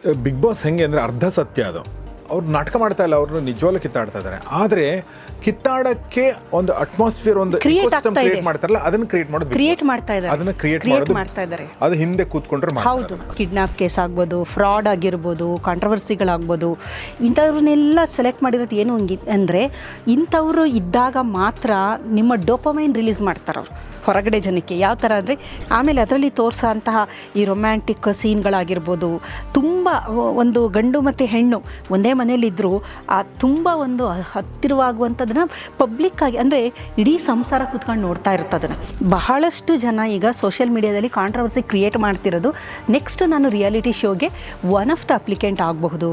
Big boss ಹೆಂಗೆ ಅಂದರೆ ಅರ್ಧ ಸತ್ಯ ಅದು. ಅವ್ರು ನಾಟಕ ಮಾಡ್ತಾ ಇಲ್ಲ, ಅವ್ರನ್ನ ನಿಜವಾಗ್ಲೂ ಕಿತ್ತಾಡ್ತಾ ಇದ್ದಾರೆ. ಆದರೆ ಕಿತ್ತಾಡಕ್ಕೆ ಒಂದು ಅಟ್ಮಾಸ್ಫಿಯರ್, ಒಂದು ಇಕೋಸಿಸ್ಟಮ್ ಕ್ರಿಯೇಟ್ ಮಾಡ್ತಾರಲ್ಲ, ಅದನ್ನ ಕ್ರಿಯೇಟ್ ಮಾಡೋದು ಕ್ರಿಯೇಟ್ ಮಾಡ್ತಾ ಇದ್ದಾರೆ. ಅದನ್ನ ಕ್ರಿಯೇಟ್ ಮಾಡ್ತಾ ಇದ್ದಾರೆ. ಅದು ಹಿಂದೆ ಕೂತ್ಕೊಂಡ್ರೆ ಹೌದು, ಕಿಡ್ನಾಪ್ ಕೇಸ್ ಆಗ್ಬೋದು, ಫ್ರಾಡ್ ಆಗಿರ್ಬೋದು, ಕಾಂಟ್ರವರ್ಸಿಗಳಾಗ್ಬೋದು, ಇಂಥವ್ರನ್ನೆಲ್ಲ ಸೆಲೆಕ್ಟ್ ಮಾಡಿರೋದು ಏನು ಅಂದರೆ ಇಂಥವ್ರು ಇದ್ದಾಗ ಮಾತ್ರ ನಿಮ್ಮ ಡೋಪಮೈನ್ ರಿಲೀಸ್ ಮಾಡ್ತಾರೆ ಅವರು ಹೊರಗಡೆ ಜನಕ್ಕೆ. ಯಾವ ಥರ ಅಂದರೆ ಆಮೇಲೆ ಅದರಲ್ಲಿ ತೋರಿಸೋ ಅಂತಹ ಈ ರೊಮ್ಯಾಂಟಿಕ್ ಸೀನ್ಗಳಾಗಿರ್ಬೋದು, ತುಂಬ ಒಂದು ಗಂಡು ಮತ್ತು ಹೆಣ್ಣು ಒಂದೇ ಮನೇಲಿದ್ದರೂ ಆ ತುಂಬ ಒಂದು ಹತ್ತಿರವಾಗುವಂಥದ್ದನ್ನು ಪಬ್ಲಿಕ್ಕಾಗಿ ಅಂದರೆ ಇಡೀ ಸಂಸಾರ ಕೂತ್ಕೊಂಡು ನೋಡ್ತಾ ಇರ್ತದನ್ನು. ಬಹಳಷ್ಟು ಜನ ಈಗ ಸೋಷಿಯಲ್ ಮೀಡಿಯಾದಲ್ಲಿ ಕಾಂಟ್ರವರ್ಸಿ ಕ್ರಿಯೇಟ್ ಮಾಡ್ತಿರೋದು ನೆಕ್ಸ್ಟ್ ನಾನು ರಿಯಾಲಿಟಿ ಶೋಗೆ ಒನ್ ಆಫ್ ದ ಅಪ್ಲಿಕೆಂಟ್ ಆಗಬಹುದು.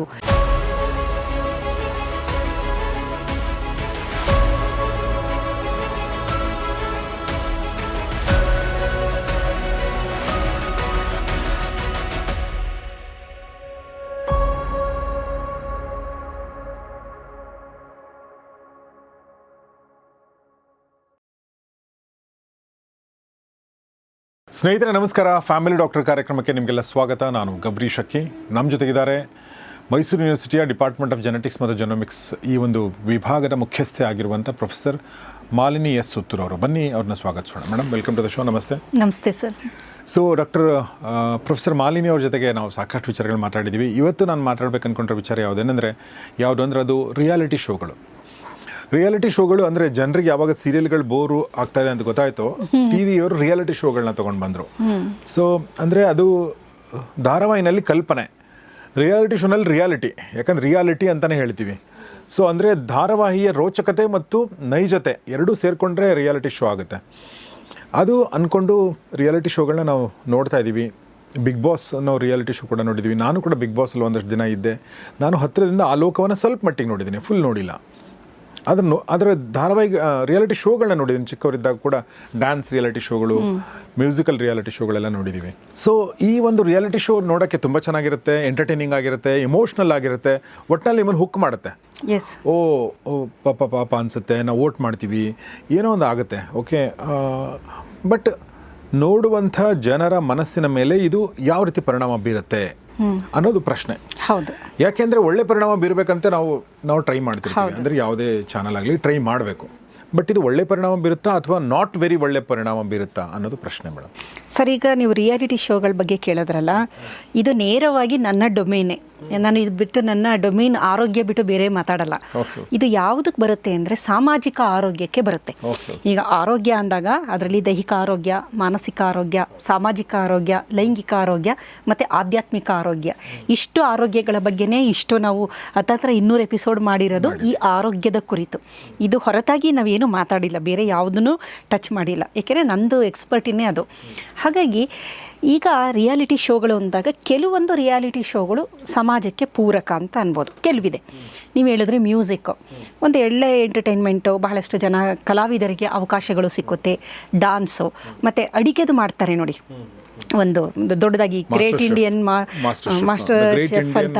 ಸ್ನೇಹಿತರೆ ನಮಸ್ಕಾರ. ಫ್ಯಾಮಿಲಿ ಡಾಕ್ಟರ್ ಕಾರ್ಯಕ್ರಮಕ್ಕೆ ನಿಮಗೆಲ್ಲ ಸ್ವಾಗತ. ನಾನು ಗಬ್ರೀಶ್ ಅಕ್ಕಿ. ನಮ್ಮ ಜೊತೆಗಿದ್ದಾರೆ ಮೈಸೂರು ಯೂನಿವರ್ಸಿಟಿಯ ಡಿಪಾರ್ಟ್ಮೆಂಟ್ ಆಫ್ ಜೆನೆಟಿಕ್ಸ್ ಮತ್ತು ಜೆನೋಮಿಕ್ಸ್ ಈ ಒಂದು ವಿಭಾಗದ ಮುಖ್ಯಸ್ಥೆ ಆಗಿರುವಂಥ ಪ್ರೊಫೆಸರ್ ಮಾಲಿನಿ ಎಸ್ ಸುತ್ತೂರ್ ಅವರು. ಬನ್ನಿ ಅವ್ರನ್ನ ಸ್ವಾಗತಿಸೋಣ. Madam, welcome to the show. ನಮಸ್ತೆ. ನಮಸ್ತೆ sir. So doctor professor Malini ಅವ್ರ ಜೊತೆಗೆ ನಾವು ಸಾಕಷ್ಟು ವಿಚಾರಗಳು ಮಾತಾಡಿದ್ದೀವಿ. ಇವತ್ತು ನಾನು ಮಾತಾಡಬೇಕು ಅಂದ್ಕೊಂಡ್ರೆ ವಿಚಾರ ಯಾವುದು ಅಂದರೆ ಅದು ರಿಯಾಲಿಟಿ ಶೋಗಳು. ರಿಯಾಲಿಟಿ ಶೋಗಳು ಅಂದರೆ ಜನರಿಗೆ ಯಾವಾಗ ಸೀರಿಯಲ್ಗಳು ಬೋರು ಆಗ್ತಾಯಿದೆ ಅಂತ ಗೊತ್ತಾಯಿತು, ಟಿ ವಿಯವರು ರಿಯಾಲಿಟಿ ಶೋಗಳನ್ನ ತೊಗೊಂಡು ಬಂದರು. ಸೊ ಅಂದರೆ ಅದು ಧಾರಾವಾಹಿನಲ್ಲಿ ಕಲ್ಪನೆ, ರಿಯಾಲಿಟಿ ಶೋನಲ್ಲಿ ರಿಯಾಲಿಟಿ, ಯಾಕಂದ್ರೆ ರಿಯಾಲಿಟಿ ಅಂತಲೇ ಹೇಳ್ತೀವಿ. ಸೊ ಅಂದರೆ ಧಾರಾವಾಹಿಯ ರೋಚಕತೆ ಮತ್ತು ನೈಜತೆ ಎರಡೂ ಸೇರಿಕೊಂಡ್ರೆ ರಿಯಾಲಿಟಿ ಶೋ ಆಗುತ್ತೆ. ಅದು ಅಂದ್ಕೊಂಡು ರಿಯಾಲಿಟಿ ಶೋಗಳನ್ನ ನಾವು ನೋಡ್ತಾ ಇದ್ದೀವಿ. ಬಿಗ್ ಬಾಸ್ ಅನ್ನೋ ರಿಯಾಲಿಟಿ ಶೋ ಕೂಡ ನೋಡಿದ್ದೀವಿ. ನಾನು ಕೂಡ ಬಿಗ್ ಬಾಸಲ್ಲಿ ಒಂದಷ್ಟು ದಿನ ಇದ್ದೆ. ನಾನು ಹತ್ತಿರದಿಂದ ಆ ಲೋಕವನ್ನು ಸ್ವಲ್ಪ ಮಟ್ಟಿಗೆ ನೋಡಿದ್ದೀನಿ, ಫುಲ್ ನೋಡಿಲ್ಲ. ಅದರ ಧಾರಾವಾಹಿ ರಿಯಾಲಿಟಿ ಶೋಗಳನ್ನ ನೋಡಿದ್ದೀನಿ. ಚಿಕ್ಕವರಿದ್ದಾಗ ಕೂಡ ಡ್ಯಾನ್ಸ್ ರಿಯಾಲಿಟಿ ಶೋಗಳು, ಮ್ಯೂಸಿಕಲ್ ರಿಯಾಲಿಟಿ ಶೋಗಳೆಲ್ಲ ನೋಡಿದ್ದೀವಿ. ಸೊ ಈ ಒಂದು ರಿಯಾಲಿಟಿ ಶೋ ನೋಡೋಕ್ಕೆ ತುಂಬ ಚೆನ್ನಾಗಿರುತ್ತೆ, ಎಂಟರ್ಟೈನಿಂಗ್ ಆಗಿರುತ್ತೆ, ಎಮೋಷ್ನಲ್ ಆಗಿರುತ್ತೆ, ಒಟ್ಟಿನಲ್ಲಿ ನಿಮ್ಮನ್ನು ಹುಕ್ ಮಾಡುತ್ತೆ. ಓ ಪಾಪ ಅನಿಸುತ್ತೆ, ನಾವು ವೋಟ್ ಮಾಡ್ತೀವಿ, ಏನೋ ಒಂದು ಆಗುತ್ತೆ. ಓಕೆ, ಬಟ್ ನೋಡುವಂಥ ಜನರ ಮನಸ್ಸಿನ ಮೇಲೆ ಇದು ಯಾವ ರೀತಿ ಪರಿಣಾಮ ಬೀರುತ್ತೆ ಅನ್ನೋದು ಪ್ರಶ್ನೆ. ಹೌದು, ಯಾಕೆಂದರೆ ಒಳ್ಳೆ ಪರಿಣಾಮ ಬೀರಬೇಕಂತ ನಾವು ಟ್ರೈ ಮಾಡ್ತೀವಿ. ಅಂದರೆ ಯಾವುದೇ ಚಾನಲ್ ಆಗಲಿ ಟ್ರೈ ಮಾಡಬೇಕು. ಬಟ್ ಇದು ಒಳ್ಳೆ ಪರಿಣಾಮ ಬೀರುತ್ತಾ ಅಥವಾ ನಾಟ್ ವೆರಿ ಒಳ್ಳೆ ಪರಿಣಾಮ ಬೀರುತ್ತಾ ಅನ್ನೋದು ಪ್ರಶ್ನೆ ಮೇಡಮ್. ಸರ್, ಈಗ ನೀವು ರಿಯಾಲಿಟಿ ಶೋಗಳ ಬಗ್ಗೆ ಕೇಳಿದ್ರಲ್ಲ, ಇದು ನೇರವಾಗಿ ನನ್ನ ಡೊಮೇನೆ. ನಾನು ಇದು ಬಿಟ್ಟು ನನ್ನ ಡೊಮೇನ್ ಆರೋಗ್ಯ ಬಿಟ್ಟು ಬೇರೆ ಮಾತಾಡಲ್ಲ. ಇದು ಯಾವುದಕ್ಕೆ ಬರುತ್ತೆ ಅಂದರೆ ಸಾಮಾಜಿಕ ಆರೋಗ್ಯಕ್ಕೆ ಬರುತ್ತೆ. ಈಗ ಆರೋಗ್ಯ ಅಂದಾಗ ಅದರಲ್ಲಿ ದೈಹಿಕ ಆರೋಗ್ಯ, ಮಾನಸಿಕ ಆರೋಗ್ಯ, ಸಾಮಾಜಿಕ ಆರೋಗ್ಯ, ಲೈಂಗಿಕ ಆರೋಗ್ಯ ಮತ್ತು ಆಧ್ಯಾತ್ಮಿಕ ಆರೋಗ್ಯ. ಇಷ್ಟು ಆರೋಗ್ಯಗಳ ಬಗ್ಗೆನೇ ಇಷ್ಟು ನಾವು ಹತ್ತತ್ರ 200 ಎಪಿಸೋಡ್ ಮಾಡಿರೋದು ಈ ಆರೋಗ್ಯದ ಕುರಿತು. ಇದು ಹೊರತಾಗಿ ನಾವೇನು ಮಾತಾಡಿಲ್ಲ, ಬೇರೆ ಯಾವುದನ್ನು ಟಚ್ ಮಾಡಿಲ್ಲ, ಏಕೆಂದರೆ ನಂದು ಎಕ್ಸ್ಪರ್ಟಿನೇ ಅದು. ಹಾಗಾಗಿ ಈಗ ರಿಯಾಲಿಟಿ ಶೋಗಳು ಅಂದಾಗ ಕೆಲವೊಂದು ರಿಯಾಲಿಟಿ ಶೋಗಳು ಸಮಾಜಕ್ಕೆ ಪೂರಕ ಅಂತ ಅನ್ಬೋದು, ಕೆಲವಿದೆ. ನೀವು ಹೇಳಿದ್ರೆ ಮ್ಯೂಸಿಕ್ಕು ಒಂದು ಒಳ್ಳೆ ಎಂಟರ್ಟೈನ್ಮೆಂಟು, ಬಹಳಷ್ಟು ಜನ ಕಲಾವಿದರಿಗೆ ಅವಕಾಶಗಳು ಸಿಕ್ಕುತ್ತೆ. ಡಾನ್ಸು ಮತ್ತು ಅಡಿಗೆದು ಮಾಡ್ತಾರೆ ನೋಡಿ, ಒಂದು ದೊಡ್ಡದಾಗಿ ಗ್ರೇಟ್ ಇಂಡಿಯನ್ ಮಾಸ್ಟರ್ ಚೆಫ್ ಅಂತ,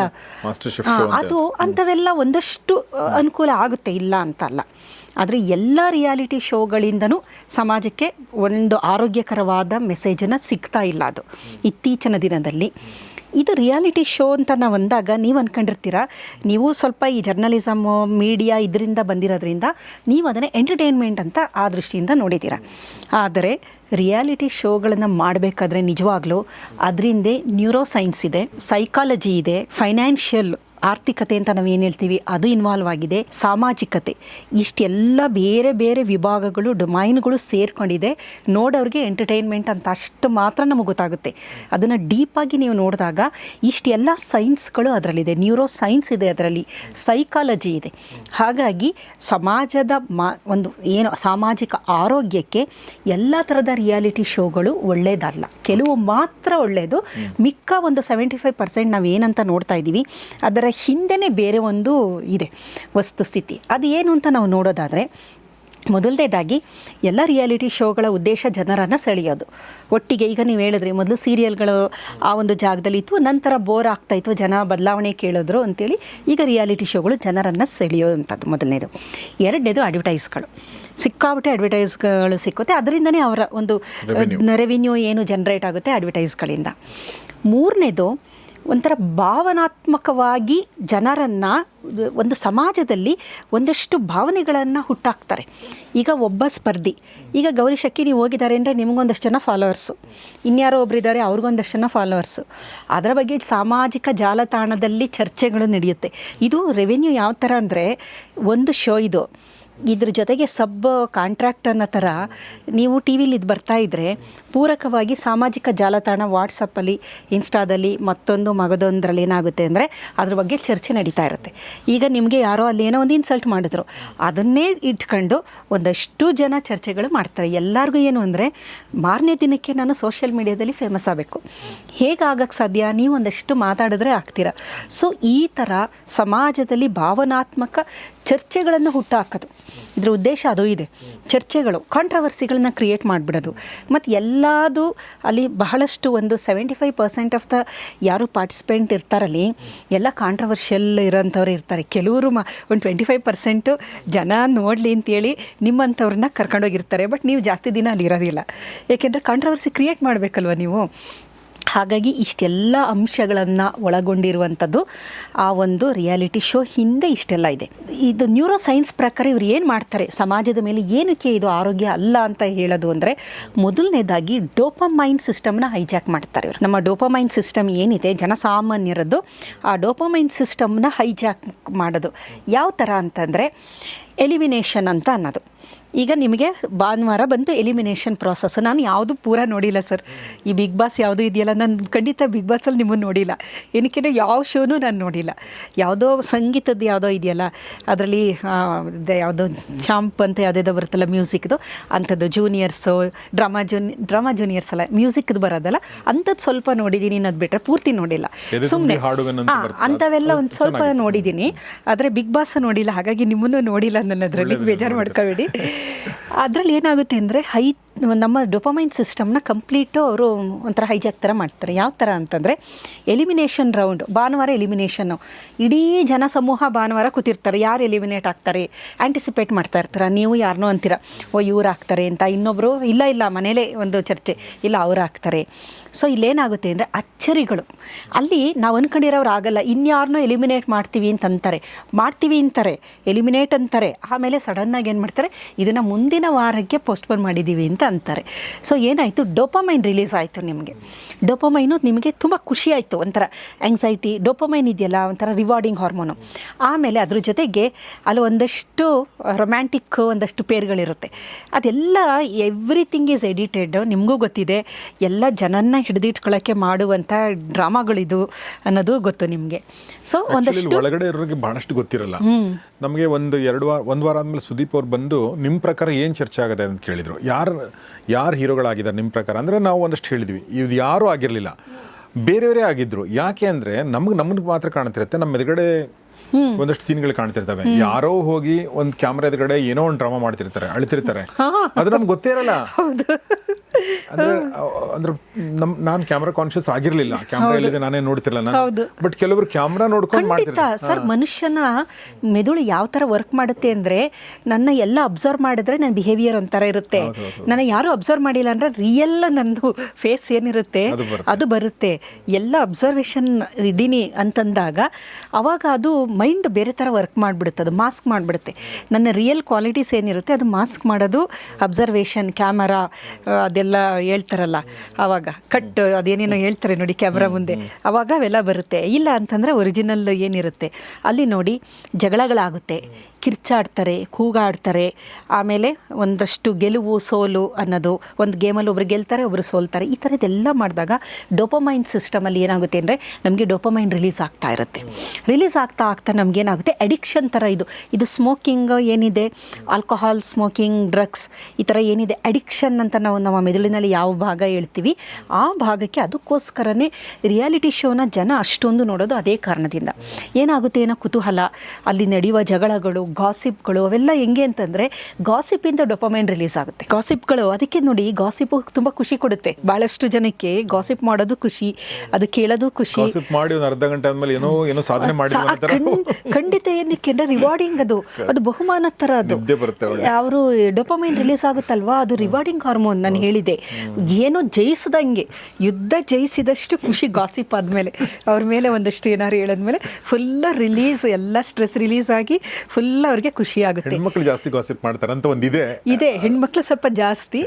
ಅದು ಅಂಥವೆಲ್ಲ ಒಂದಷ್ಟು ಅನುಕೂಲ ಆಗುತ್ತೆ, ಇಲ್ಲ ಅಂತಲ್ಲ. ಆದರೆ ಎಲ್ಲ ರಿಯಾಲಿಟಿ ಶೋಗಳಿಂದನೂ ಸಮಾಜಕ್ಕೆ ಒಂದು ಆರೋಗ್ಯಕರವಾದ ಮೆಸೇಜನ್ನು ಸಿಗ್ತಾ ಇಲ್ಲ. ಅದು ಇತ್ತೀಚಿನ ದಿನದಲ್ಲಿ ಇದು ರಿಯಾಲಿಟಿ ಶೋ ಅಂತ ನಾವು ಅಂದಾಗ ನೀವು ಅಂದ್ಕೊಂಡಿರ್ತೀರ, ನೀವು ಸ್ವಲ್ಪ ಈ ಜರ್ನಲಿಸಮು ಮೀಡಿಯಾ ಇದರಿಂದ ಬಂದಿರೋದ್ರಿಂದ ನೀವು ಅದನ್ನು ಎಂಟರ್ಟೈನ್ಮೆಂಟ್ ಅಂತ ಆ ದೃಷ್ಟಿಯಿಂದ ನೋಡಿದ್ದೀರ. ಆದರೆ ರಿಯಾಲಿಟಿ ಶೋಗಳನ್ನು ಮಾಡಬೇಕಾದ್ರೆ ನಿಜವಾಗ್ಲೂ ಅದರಿಂದ ನ್ಯೂರೋ ಸೈನ್ಸ್ ಇದೆ, ಸೈಕಾಲಜಿ ಇದೆ, ಫೈನಾನ್ಷಿಯಲ್ ಆರ್ಥಿಕತೆ ಅಂತ ನಾವು ಏನು ಹೇಳ್ತೀವಿ ಅದು ಇನ್ವಾಲ್ವ್ ಆಗಿದೆ, ಸಾಮಾಜಿಕತೆ, ಇಷ್ಟೆಲ್ಲ ಬೇರೆ ಬೇರೆ ವಿಭಾಗಗಳು, ಡೊಮೈನ್ಗಳು ಸೇರ್ಕೊಂಡಿದೆ. ನೋಡೋರಿಗೆ ಎಂಟರ್ಟೈನ್ಮೆಂಟ್ ಅಂತ ಅಷ್ಟು ಮಾತ್ರ ನಮಗೆ ಗೊತ್ತಾಗುತ್ತೆ. ಅದನ್ನು ಡೀಪಾಗಿ ನೀವು ನೋಡಿದಾಗ ಇಷ್ಟೆಲ್ಲ ಸೈನ್ಸ್ಗಳು ಅದರಲ್ಲಿದೆ, ನ್ಯೂರೋ ಸೈನ್ಸ್ ಇದೆ, ಅದರಲ್ಲಿ ಸೈಕಾಲಜಿ ಇದೆ. ಹಾಗಾಗಿ ಸಮಾಜದ ಒಂದು ಏನು ಸಾಮಾಜಿಕ ಆರೋಗ್ಯಕ್ಕೆ ಎಲ್ಲ ಥರದ ರಿಯಾಲಿಟಿ ಶೋಗಳು ಒಳ್ಳೆಯದಲ್ಲ, ಕೆಲವು ಮಾತ್ರ ಒಳ್ಳೆಯದು. ಮಿಕ್ಕ ಒಂದು 75% ನಾವೇನಂತ ನೋಡ್ತಾ ಇದ್ದೀವಿ ಅದರ ಹಿಂದೆನೇ ಬೇರೆ ಒಂದು ಇದೆ ವಸ್ತುಸ್ಥಿತಿ. ಅದು ಏನು ಅಂತ ನಾವು ನೋಡೋದಾದರೆ, ಮೊದಲನೇದಾಗಿ ಎಲ್ಲ ರಿಯಾಲಿಟಿ ಶೋಗಳ ಉದ್ದೇಶ ಜನರನ್ನು ಸೆಳೆಯೋದು. ಒಟ್ಟಿಗೆ ಈಗ ನೀವು ಹೇಳಿದ್ರಿ, ಮೊದಲು ಸೀರಿಯಲ್ಗಳು ಆ ಒಂದು ಜಾಗದಲ್ಲಿ ಇತ್ತು, ನಂತರ ಬೋರ್ ಆಗ್ತಾಯಿತ್ತು, ಜನ ಬದಲಾವಣೆ ಕೇಳಿದ್ರು ಅಂತೇಳಿ ಈಗ ರಿಯಾಲಿಟಿ ಶೋಗಳು ಜನರನ್ನು ಸೆಳೆಯೋವಂಥದ್ದು ಮೊದಲನೇದು. ಎರಡನೇದು ಅಡ್ವರ್ಟೈಸ್ಗಳು, ಸಿಕ್ಕಾಬಿಟ್ಟೆ ಅಡ್ವರ್ಟೈಸ್ಗಳು ಸಿಕ್ಕುತ್ತೆ, ಅದರಿಂದನೇ ಅವರ ಒಂದು ರೆವಿನ್ಯೂ ಏನು ಜನ್ರೇಟ್ ಆಗುತ್ತೆ ಅಡ್ವರ್ಟೈಸ್ಗಳಿಂದ. ಮೂರನೇದು ಒಂಥರ ಭಾವನಾತ್ಮಕವಾಗಿ ಜನರನ್ನು ಒಂದು ಸಮಾಜದಲ್ಲಿ ಒಂದಷ್ಟು ಭಾವನೆಗಳನ್ನು ಹುಟ್ಟಾಕ್ತಾರೆ. ಈಗ ಒಬ್ಬ ಸ್ಪರ್ಧಿ, ಈಗ ಗೌರಿ ಶಕ್ಕಿ ನೀವು ಹೋಗಿದ್ದಾರೆ ಅಂದರೆ ನಿಮಗೊಂದಷ್ಟು ಜನ ಫಾಲೋವರ್ಸು, ಇನ್ಯಾರೋ ಒಬ್ಬರಿದ್ದಾರೆ ಅವ್ರಿಗೊಂದಷ್ಟು ಜನ ಫಾಲೋವರ್ಸು. ಅದರ ಬಗ್ಗೆ ಸಾಮಾಜಿಕ ಜಾಲತಾಣದಲ್ಲಿ ಚರ್ಚೆಗಳು ನಡೆಯುತ್ತೆ. ಇದು ರೆವೆನ್ಯೂ ಯಾವ ಥರ ಅಂದರೆ ಒಂದು ಶೋ ಇದು, ಇದ್ರ ಜೊತೆಗೆ ಸಬ್ ಕಾಂಟ್ರಾಕ್ಟ್ ಅನ್ನೋ ಥರ ನೀವು ಟಿ ವಿಲಿ ಇದು ಬರ್ತಾ ಇದ್ದರೆ ಪೂರಕವಾಗಿ ಸಾಮಾಜಿಕ ಜಾಲತಾಣ ವಾಟ್ಸಪ್ಪಲ್ಲಿ, ಇನ್ಸ್ಟಾದಲ್ಲಿ, ಮತ್ತೊಂದು ಮಗದೊಂದರಲ್ಲಿ ಏನಾಗುತ್ತೆ ಅಂದರೆ ಅದ್ರ ಬಗ್ಗೆ ಚರ್ಚೆ ನಡೀತಾ ಇರುತ್ತೆ. ಈಗ ನಿಮಗೆ ಯಾರೋ ಅಲ್ಲಿ ಏನೋ ಒಂದು ಇನ್ಸಲ್ಟ್ ಮಾಡಿದ್ರು, ಅದನ್ನೇ ಇಟ್ಕೊಂಡು ಒಂದಷ್ಟು ಜನ ಚರ್ಚೆಗಳು ಮಾಡ್ತಾರೆ. ಎಲ್ಲರಿಗೂ ಏನು ಅಂದರೆ ಮಾರನೇ ದಿನಕ್ಕೆ ನಾನು ಸೋಷಿಯಲ್ ಮೀಡಿಯಾದಲ್ಲಿ ಫೇಮಸ್ ಆಗಬೇಕು. ಹೇಗಾಗಕ್ಕೆ ಸಾಧ್ಯ? ನೀವು ಒಂದಷ್ಟು ಮಾತಾಡಿದ್ರೆ ಆಗ್ತೀರ. ಸೊ ಈ ಥರ ಸಮಾಜದಲ್ಲಿ ಭಾವನಾತ್ಮಕ ಚರ್ಚೆಗಳನ್ನು ಹುಟ್ಟಾಕೋದು, ಇದ್ರ ಉದ್ದೇಶ ಅದು ಇದೆ. ಚರ್ಚೆಗಳು, ಕಾಂಟ್ರವರ್ಸಿಗಳನ್ನ ಕ್ರಿಯೇಟ್ ಮಾಡಿಬಿಡೋದು. ಮತ್ತು ಎಲ್ಲದು ಅಲ್ಲಿ ಬಹಳಷ್ಟು ಒಂದು 75% ಆಫ್ ದ ಯಾರು ಪಾರ್ಟಿಸಿಪೆಂಟ್ ಇರ್ತಾರಲ್ಲಿ ಎಲ್ಲ ಕಾಂಟ್ರವರ್ಷಿಯಲ್ ಇರೋಂಥವ್ರು ಇರ್ತಾರೆ. ಕೆಲವರು ಒಂದು 25% ಜನ ನೋಡಲಿ ಅಂತೇಳಿ ನಿಮ್ಮಂಥವ್ರನ್ನ ಕರ್ಕೊಂಡೋಗಿರ್ತಾರೆ. ಬಟ್ ನೀವು ಜಾಸ್ತಿ ದಿನ ಅಲ್ಲಿ ಇರೋದಿಲ್ಲ, ಏಕೆಂದರೆ ಕಾಂಟ್ರವರ್ಸಿ ಕ್ರಿಯೇಟ್ ಮಾಡಬೇಕಲ್ವ ನೀವು. ಹಾಗಾಗಿ ಇಷ್ಟೆಲ್ಲ ಅಂಶಗಳನ್ನು ಒಳಗೊಂಡಿರುವಂಥದ್ದು ಆ ಒಂದು ರಿಯಾಲಿಟಿ ಶೋ ಹಿಂದೆ ಇಷ್ಟೆಲ್ಲ ಇದೆ. ಇದು ನ್ಯೂರೋ ಸೈನ್ಸ್ ಪ್ರಕಾರ ಇವ್ರು ಏನು ಮಾಡ್ತಾರೆ, ಸಮಾಜದ ಮೇಲೆ ಏನಕ್ಕೆ ಇದು ಆರೋಗ್ಯ ಅಲ್ಲ ಅಂತ ಹೇಳೋದು ಅಂದರೆ, ಮೊದಲನೇದಾಗಿ ಡೋಪಮೈನ್ ಸಿಸ್ಟಮ್ನ ಹೈಜಾಕ್ ಮಾಡ್ತಾರೆ ಇವರು. ನಮ್ಮ ಡೋಪಮೈನ್ ಸಿಸ್ಟಮ್ ಏನಿದೆ ಜನಸಾಮಾನ್ಯರದ್ದು, ಆ ಡೋಪಮೈನ್ ಸಿಸ್ಟಮ್ನ ಹೈಜಾಕ್ ಮಾಡೋದು ಯಾವ ಥರ ಅಂತಂದರೆ ಎಲಿಮಿನೇಷನ್ ಅಂತ ಅನ್ನೋದು. ಈಗ ನಿಮಗೆ ಭಾನುವಾರ ಬಂತು ಎಲಿಮಿನೇಷನ್ ಪ್ರಾಸೆಸ್. ನಾನು ಯಾವುದು ಪೂರ ನೋಡಿಲ್ಲ ಸರ್, ಈ ಬಿಗ್ ಬಾಸ್ ಯಾವುದು ಇದೆಯಲ್ಲ, ನಾನು ಖಂಡಿತ ಬಿಗ್ ಬಾಸಲ್ಲಿ ನಿಮ್ಮನ್ನು ನೋಡಿಲ್ಲ. ಏನಕ್ಕೆ ಯಾವ ಶೋನೂ ನಾನು ನೋಡಿಲ್ಲ. ಯಾವುದೋ ಸಂಗೀತದ್ದು ಯಾವುದೋ ಇದೆಯಲ್ಲ, ಅದರಲ್ಲಿ ಯಾವುದೋ ಚಾಂಪ್ ಅಂತ ಯಾವುದೇದೋ ಬರುತ್ತಲ್ಲ ಮ್ಯೂಸಿಕ್ದು, ಅಂಥದ್ದು ಜೂನಿಯರ್ಸು, ಡ್ರಾಮಾ ಜೂನಿಯರ್ಸ್ ಅಲ್ಲ, ಮ್ಯೂಸಿಕ್ದು ಬರೋದಲ್ಲ, ಅಂಥದ್ದು ಸ್ವಲ್ಪ ನೋಡಿದ್ದೀನಿ. ಅದು ಬಿಟ್ಟರೆ ಪೂರ್ತಿ ನೋಡಿಲ್ಲ. ಸುಮ್ಮನೆ ಅಂಥವೆಲ್ಲ ಒಂದು ಸ್ವಲ್ಪ ನೋಡಿದ್ದೀನಿ, ಆದರೆ ಬಿಗ್ ಬಾಸ್ ನೋಡಿಲ್ಲ. ಹಾಗಾಗಿ ನಿಮ್ಮನ್ನು ನೋಡಿಲ್ಲ ನನ್ನದರಲ್ಲಿ, ಬೇಜಾರು ಮಾಡ್ಕೋಬೇಡಿ. ಅದರಲ್ಲಿ ಏನಾಗುತ್ತೆ ಅಂದರೆ ನಮ್ಮ ಡೋಪಮೈನ್ ಸಿಸ್ಟಮ್ನ ಕಂಪ್ಲೀಟು ಅವರು ಒಂಥರ ಹೈಜಾಕ್ ಥರ ಮಾಡ್ತಾರೆ. ಯಾವ ಥರ ಅಂತಂದರೆ ಎಲಿಮಿನೇಷನ್ ರೌಂಡ್, ಭಾನುವಾರ ಎಲಿಮಿನೇಷನ್ನು, ಇಡೀ ಜನಸಮೂಹ ಭಾನುವಾರ ಕೂತಿರ್ತಾರೆ. ಯಾರು ಎಲಿಮಿನೇಟ್ ಆಗ್ತಾರೆ ಆ್ಯಂಟಿಸಿಪೇಟ್ ಮಾಡ್ತಾ ಇರ್ತಾರೆ. ನೀವು ಯಾರನ್ನೋ ಅಂತೀರ, ಓ ಇವ್ರು ಆಗ್ತಾರೆ ಅಂತ, ಇನ್ನೊಬ್ಬರು ಇಲ್ಲ ಮನೇಲೇ ಒಂದು ಚರ್ಚೆ, ಇಲ್ಲ ಅವ್ರು ಆಗ್ತಾರೆ. ಸೊ ಇಲ್ಲೇನಾಗುತ್ತೆ ಅಂದರೆ ಅಚ್ಚರಿಗಳು. ಅಲ್ಲಿ ನಾವು ಅಂದ್ಕೊಂಡಿರೋರು ಆಗಲ್ಲ, ಇನ್ಯಾರನ್ನೋ ಎಲಿಮಿನೇಟ್ ಮಾಡ್ತೀವಿ ಅಂತಾರೆ, ಎಲಿಮಿನೇಟ್ ಅಂತಾರೆ. ಆಮೇಲೆ ಸಡನ್ನಾಗಿ ಏನು ಮಾಡ್ತಾರೆ, ಇದನ್ನು ಮುಂದಿನ ವಾರಕ್ಕೆ ಪೋಸ್ಟ್ಪೋನ್ ಮಾಡಿದ್ದೀವಿ ಅಂತ ಅಂತಾರೆ. ಸೊ ಏನಾಯಿತು, ಡೋಪಮೈನ್ ರಿಲೀಸ್ ಆಯಿತು. ಡೋಪಮೈನು ನಿಮಗೆ ತುಂಬ ಖುಷಿ ಆಯಿತು, ಒಂಥರ ಆ್ಯಂಗ್ಸೈಟಿ. ಡೋಪಮೈನ್ ಇದೆಯಲ್ಲ ಒಂಥರ ರಿವಾರ್ಡಿಂಗ್ ಹಾರ್ಮೋನು. ಆಮೇಲೆ ಅದ್ರ ಜೊತೆಗೆ ಅಲ್ಲಿ ಒಂದಷ್ಟು ರೊಮ್ಯಾಂಟಿಕ್ ಒಂದಷ್ಟು ಪೇರ್ಗಳಿರುತ್ತೆ. ಅದೆಲ್ಲ ಎವ್ರಿಥಿಂಗ್ ಈಸ್ ಎಡಿಟೆಡ್, ನಿಮಗೂ ಗೊತ್ತಿದೆ. ಎಲ್ಲ ಜನನ್ನ ಹಿಡಿದಿಟ್ಕೊಳ್ಳೋಕ್ಕೆ ಮಾಡುವಂಥ ಡ್ರಾಮಾಗಳಿದು ಅನ್ನೋದು ಗೊತ್ತು ನಿಮಗೆ. ಸೊ ಒಂದಷ್ಟು ಒಳಗಡೆ ಇರೋರಿಗೆ ಬಹಳಷ್ಟು ಗೊತ್ತಿರಲ್ಲ. ನಮಗೆ ಒಂದು ವಾರ ಆದಮೇಲೆ ಸುದೀಪ್ ಅವ್ರು ಬಂದು ನಿಮ್ಮ ಪ್ರಕಾರ ಏನು ಚರ್ಚೆ ಆಗಿದೆ ಅಂತ ಕೇಳಿದರು. ಯಾರು ಹೀರೋಗಳಾಗಿದ್ದಾರೆ ನಿಮ್ಮ ಪ್ರಕಾರ ಅಂದರೆ ನಾವು ಒಂದಷ್ಟು ಹೇಳಿದ್ವಿ, ಇದು ಯಾರೂ ಆಗಿರಲಿಲ್ಲ, ಬೇರೆಯವರೇ ಆಗಿದ್ರು. ಯಾಕೆ ಅಂದರೆ ನಮಗೆ ಮಾತ್ರ ಕಾಣ್ತಿರುತ್ತೆ, ನಮ್ಮ ಎದುರುಗಡೆ ಒಂದಷ್ಟು ಸೀನ್ಗಳು ಕಾಣ್ತಿರ್ತವೆ. ಯಾರೋ ಹೋಗಿ ಒಂದು ಕ್ಯಾಮ್ರಾ ಎದುರುಗಡೆ ಏನೋ ಒಂದು ಡ್ರಾಮಾ ಮಾಡ್ತಿರ್ತಾರೆ, ಅಳ್ತಿರ್ತಾರೆ, ಅದು ನಮ್ಗೆ ಗೊತ್ತೇ ಇರಲ್ಲ. ಅಂದ್ರೆ ನಾನು ಕ್ಯಾಮ್ರಾ ಕಾನ್ಶಿಯಸ್ ಆಗಿರ್ಲಿಲ್ಲ, ಕ್ಯಾಮ್ರಾ ಎಲ್ಲಿದೆ ನಾನೇ ನೋಡ್ತಿರಲ್ಲ. ಬಟ್ ಕೆಲವರು ಕ್ಯಾಮ್ರಾ ನೋಡ್ಕೊಂಡು ಮಾಡ್ತಿರ್ತಾರೆ. ಸರ್, ಮನುಷ್ಯನ ಮೆದುಳು ಯಾವ ಥರ ವರ್ಕ್ ಮಾಡುತ್ತೆ ಅಂದರೆ, ನನ್ನ ಎಲ್ಲ ಅಬ್ಸರ್ವ್ ಮಾಡಿದ್ರೆ ನನ್ನ ಬಿಹೇವಿಯರ್ ಒಂಥರ ಇರುತ್ತೆ. ನನ್ನ ಯಾರು ಅಬ್ಸರ್ವ್ ಮಾಡಿಲ್ಲ ಅಂದರೆ ರಿಯಲ್ ನಂದು ಫೇಸ್ ಏನಿರುತ್ತೆ ಅದು ಬರುತ್ತೆ. ಎಲ್ಲ ಅಬ್ಸರ್ವೇಷನ್ ಇದ್ದೀನಿ ಅಂತಂದಾಗ ಅವಾಗ ಅದು ಮೈಂಡ್ ಬೇರೆ ಥರ ವರ್ಕ್ ಮಾಡಿಬಿಡುತ್ತೆ, ಅದು ಮಾಸ್ಕ್ ಮಾಡಿಬಿಡುತ್ತೆ. ನನ್ನ ರಿಯಲ್ ಕ್ವಾಲಿಟೀಸ್ ಏನಿರುತ್ತೆ ಅದು ಮಾಸ್ಕ್ ಮಾಡೋದು ಅಬ್ಸರ್ವೇಷನ್, ಕ್ಯಾಮರಾ ಅದೆಲ್ಲ ಹೇಳ್ತಾರಲ್ಲ, ಆವಾಗ ಕಟ್ ಅದೇನೇನೋ ಹೇಳ್ತಾರೆ ನೋಡಿ ಕ್ಯಾಮ್ರಾ ಮುಂದೆ, ಆವಾಗ ಅವೆಲ್ಲ ಬರುತ್ತೆ. ಇಲ್ಲ ಅಂತಂದರೆ ಒರಿಜಿನಲ್ ಏನಿರುತ್ತೆ ಅಲ್ಲಿ ನೋಡಿ ಜಗಳಗಳಾಗುತ್ತೆ, ಕಿರ್ಚಾಡ್ತಾರೆ, ಕೂಗಾಡ್ತಾರೆ. ಆಮೇಲೆ ಒಂದಷ್ಟು ಗೆಲುವು ಸೋಲು ಅನ್ನೋದು, ಒಂದು ಗೇಮಲ್ಲಿ ಒಬ್ರು ಗೆಲ್ತಾರೆ ಒಬ್ಬರು ಸೋಲ್ತಾರೆ. ಈ ಥರದ್ದೆಲ್ಲ ಮಾಡಿದಾಗ ಡೋಪಮೈನ್ ಸಿಸ್ಟಮಲ್ಲಿ ಏನಾಗುತ್ತೆ ಅಂದರೆ ನಮಗೆ ಡೋಪಮೈನ್ ರಿಲೀಸ್ ಆಗ್ತಾ ಇರುತ್ತೆ. ರಿಲೀಸ್ ಆಗ್ತಾ ನಮಗೇನಾಗುತ್ತೆ, ಅಡಿಕ್ಷನ್ ಥರ ಇದು ಸ್ಮೋಕಿಂಗ್ ಏನಿದೆ, ಆಲ್ಕೋಹಾಲ್, ಸ್ಮೋಕಿಂಗ್, ಡ್ರಗ್ಸ್, ಈ ಥರ ಏನಿದೆ ಅಡಿಕ್ಷನ್ ಅಂತ ನಾವು ನಮ್ಮ ಮೆದುಳಿನಲ್ಲಿ ಯಾವ ಭಾಗ ಹೇಳ್ತೀವಿ ಆ ಭಾಗಕ್ಕೆ ಅದಕ್ಕೋಸ್ಕರನೇ ರಿಯಾಲಿಟಿ ಶೋನ ಜನ ಅಷ್ಟೊಂದು ನೋಡೋದು ಅದೇ ಕಾರಣದಿಂದ. ಏನಾಗುತ್ತೆ, ಏನೋ ಕುತೂಹಲ, ಅಲ್ಲಿ ನಡೆಯುವ ಜಗಳಗಳು, ಗಾಸಿಪ್ಗಳು, ಅವೆಲ್ಲ ಹೆಂಗೆ ಅಂತಂದರೆ ಗಾಸಿಪಿಂದ ಡೋಪಮೈನ್ ರಿಲೀಸ್ ಆಗುತ್ತೆ. ಗಾಸಿಪ್ಗಳು ಅದಕ್ಕೆ ನೋಡಿ, ಗಾಸಿಪ್ ತುಂಬ ಖುಷಿ ಕೊಡುತ್ತೆ. ಭಾಳಷ್ಟು ಜನಕ್ಕೆ ಗಾಸಿಪ್ ಮಾಡೋದು ಖುಷಿ, ಅದು ಕೇಳೋದು ಖುಷಿ. ಮಾಡಿ ಒಂದು ಅರ್ಧ ಗಂಟೆ ಆದಮೇಲೆ ಏನೋ ಸಾಧನೆ ಮಾಡಿ ಖಂಡಿತ ಏನಕ್ಕೆ ಅಂದರೆ ರಿವಾರ್ಡಿಂಗ್, ಅದು ಬಹುಮಾನ ಥರ. ಅದು ಅವರು ಡೋಪಮೈನ್ ರಿಲೀಸ್ ಆಗುತ್ತಲ್ವಾ, ಅದು ರಿವಾರ್ಡಿಂಗ್ ಹಾರ್ಮೋನ್. ನಾನು ಹೇಳಿದೆ, ಏನೋ ಜಯಿಸ್ದಂಗೆ, ಯುದ್ಧ ಜಯಿಸಿದಷ್ಟು ಖುಷಿ ಗಾಸಿಪ್ ಆದಮೇಲೆ, ಅವ್ರ ಮೇಲೆ ಒಂದಷ್ಟು ಏನಾದ್ರು ಹೇಳಿದ್ಮೇಲೆ ಫುಲ್ ರಿಲೀಸ್, ಎಲ್ಲ ಸ್ಟ್ರೆಸ್ ರಿಲೀಸ್ ಆಗಿ ಫುಲ್ ಅವ್ರಿಗೆ ಖುಷಿ ಆಗುತ್ತೆ. ಹೆಣ್ಮಕ್ಳು ಜಾಸ್ತಿ ಗಾಸಿಪ್ ಮಾಡ್ತಾರೆ ಅಂತ ಒಂದಿದೆ. ಇದೆ, ಹೆಣ್ಮಕ್ಳು ಸ್ವಲ್ಪ ಜಾಸ್ತಿ,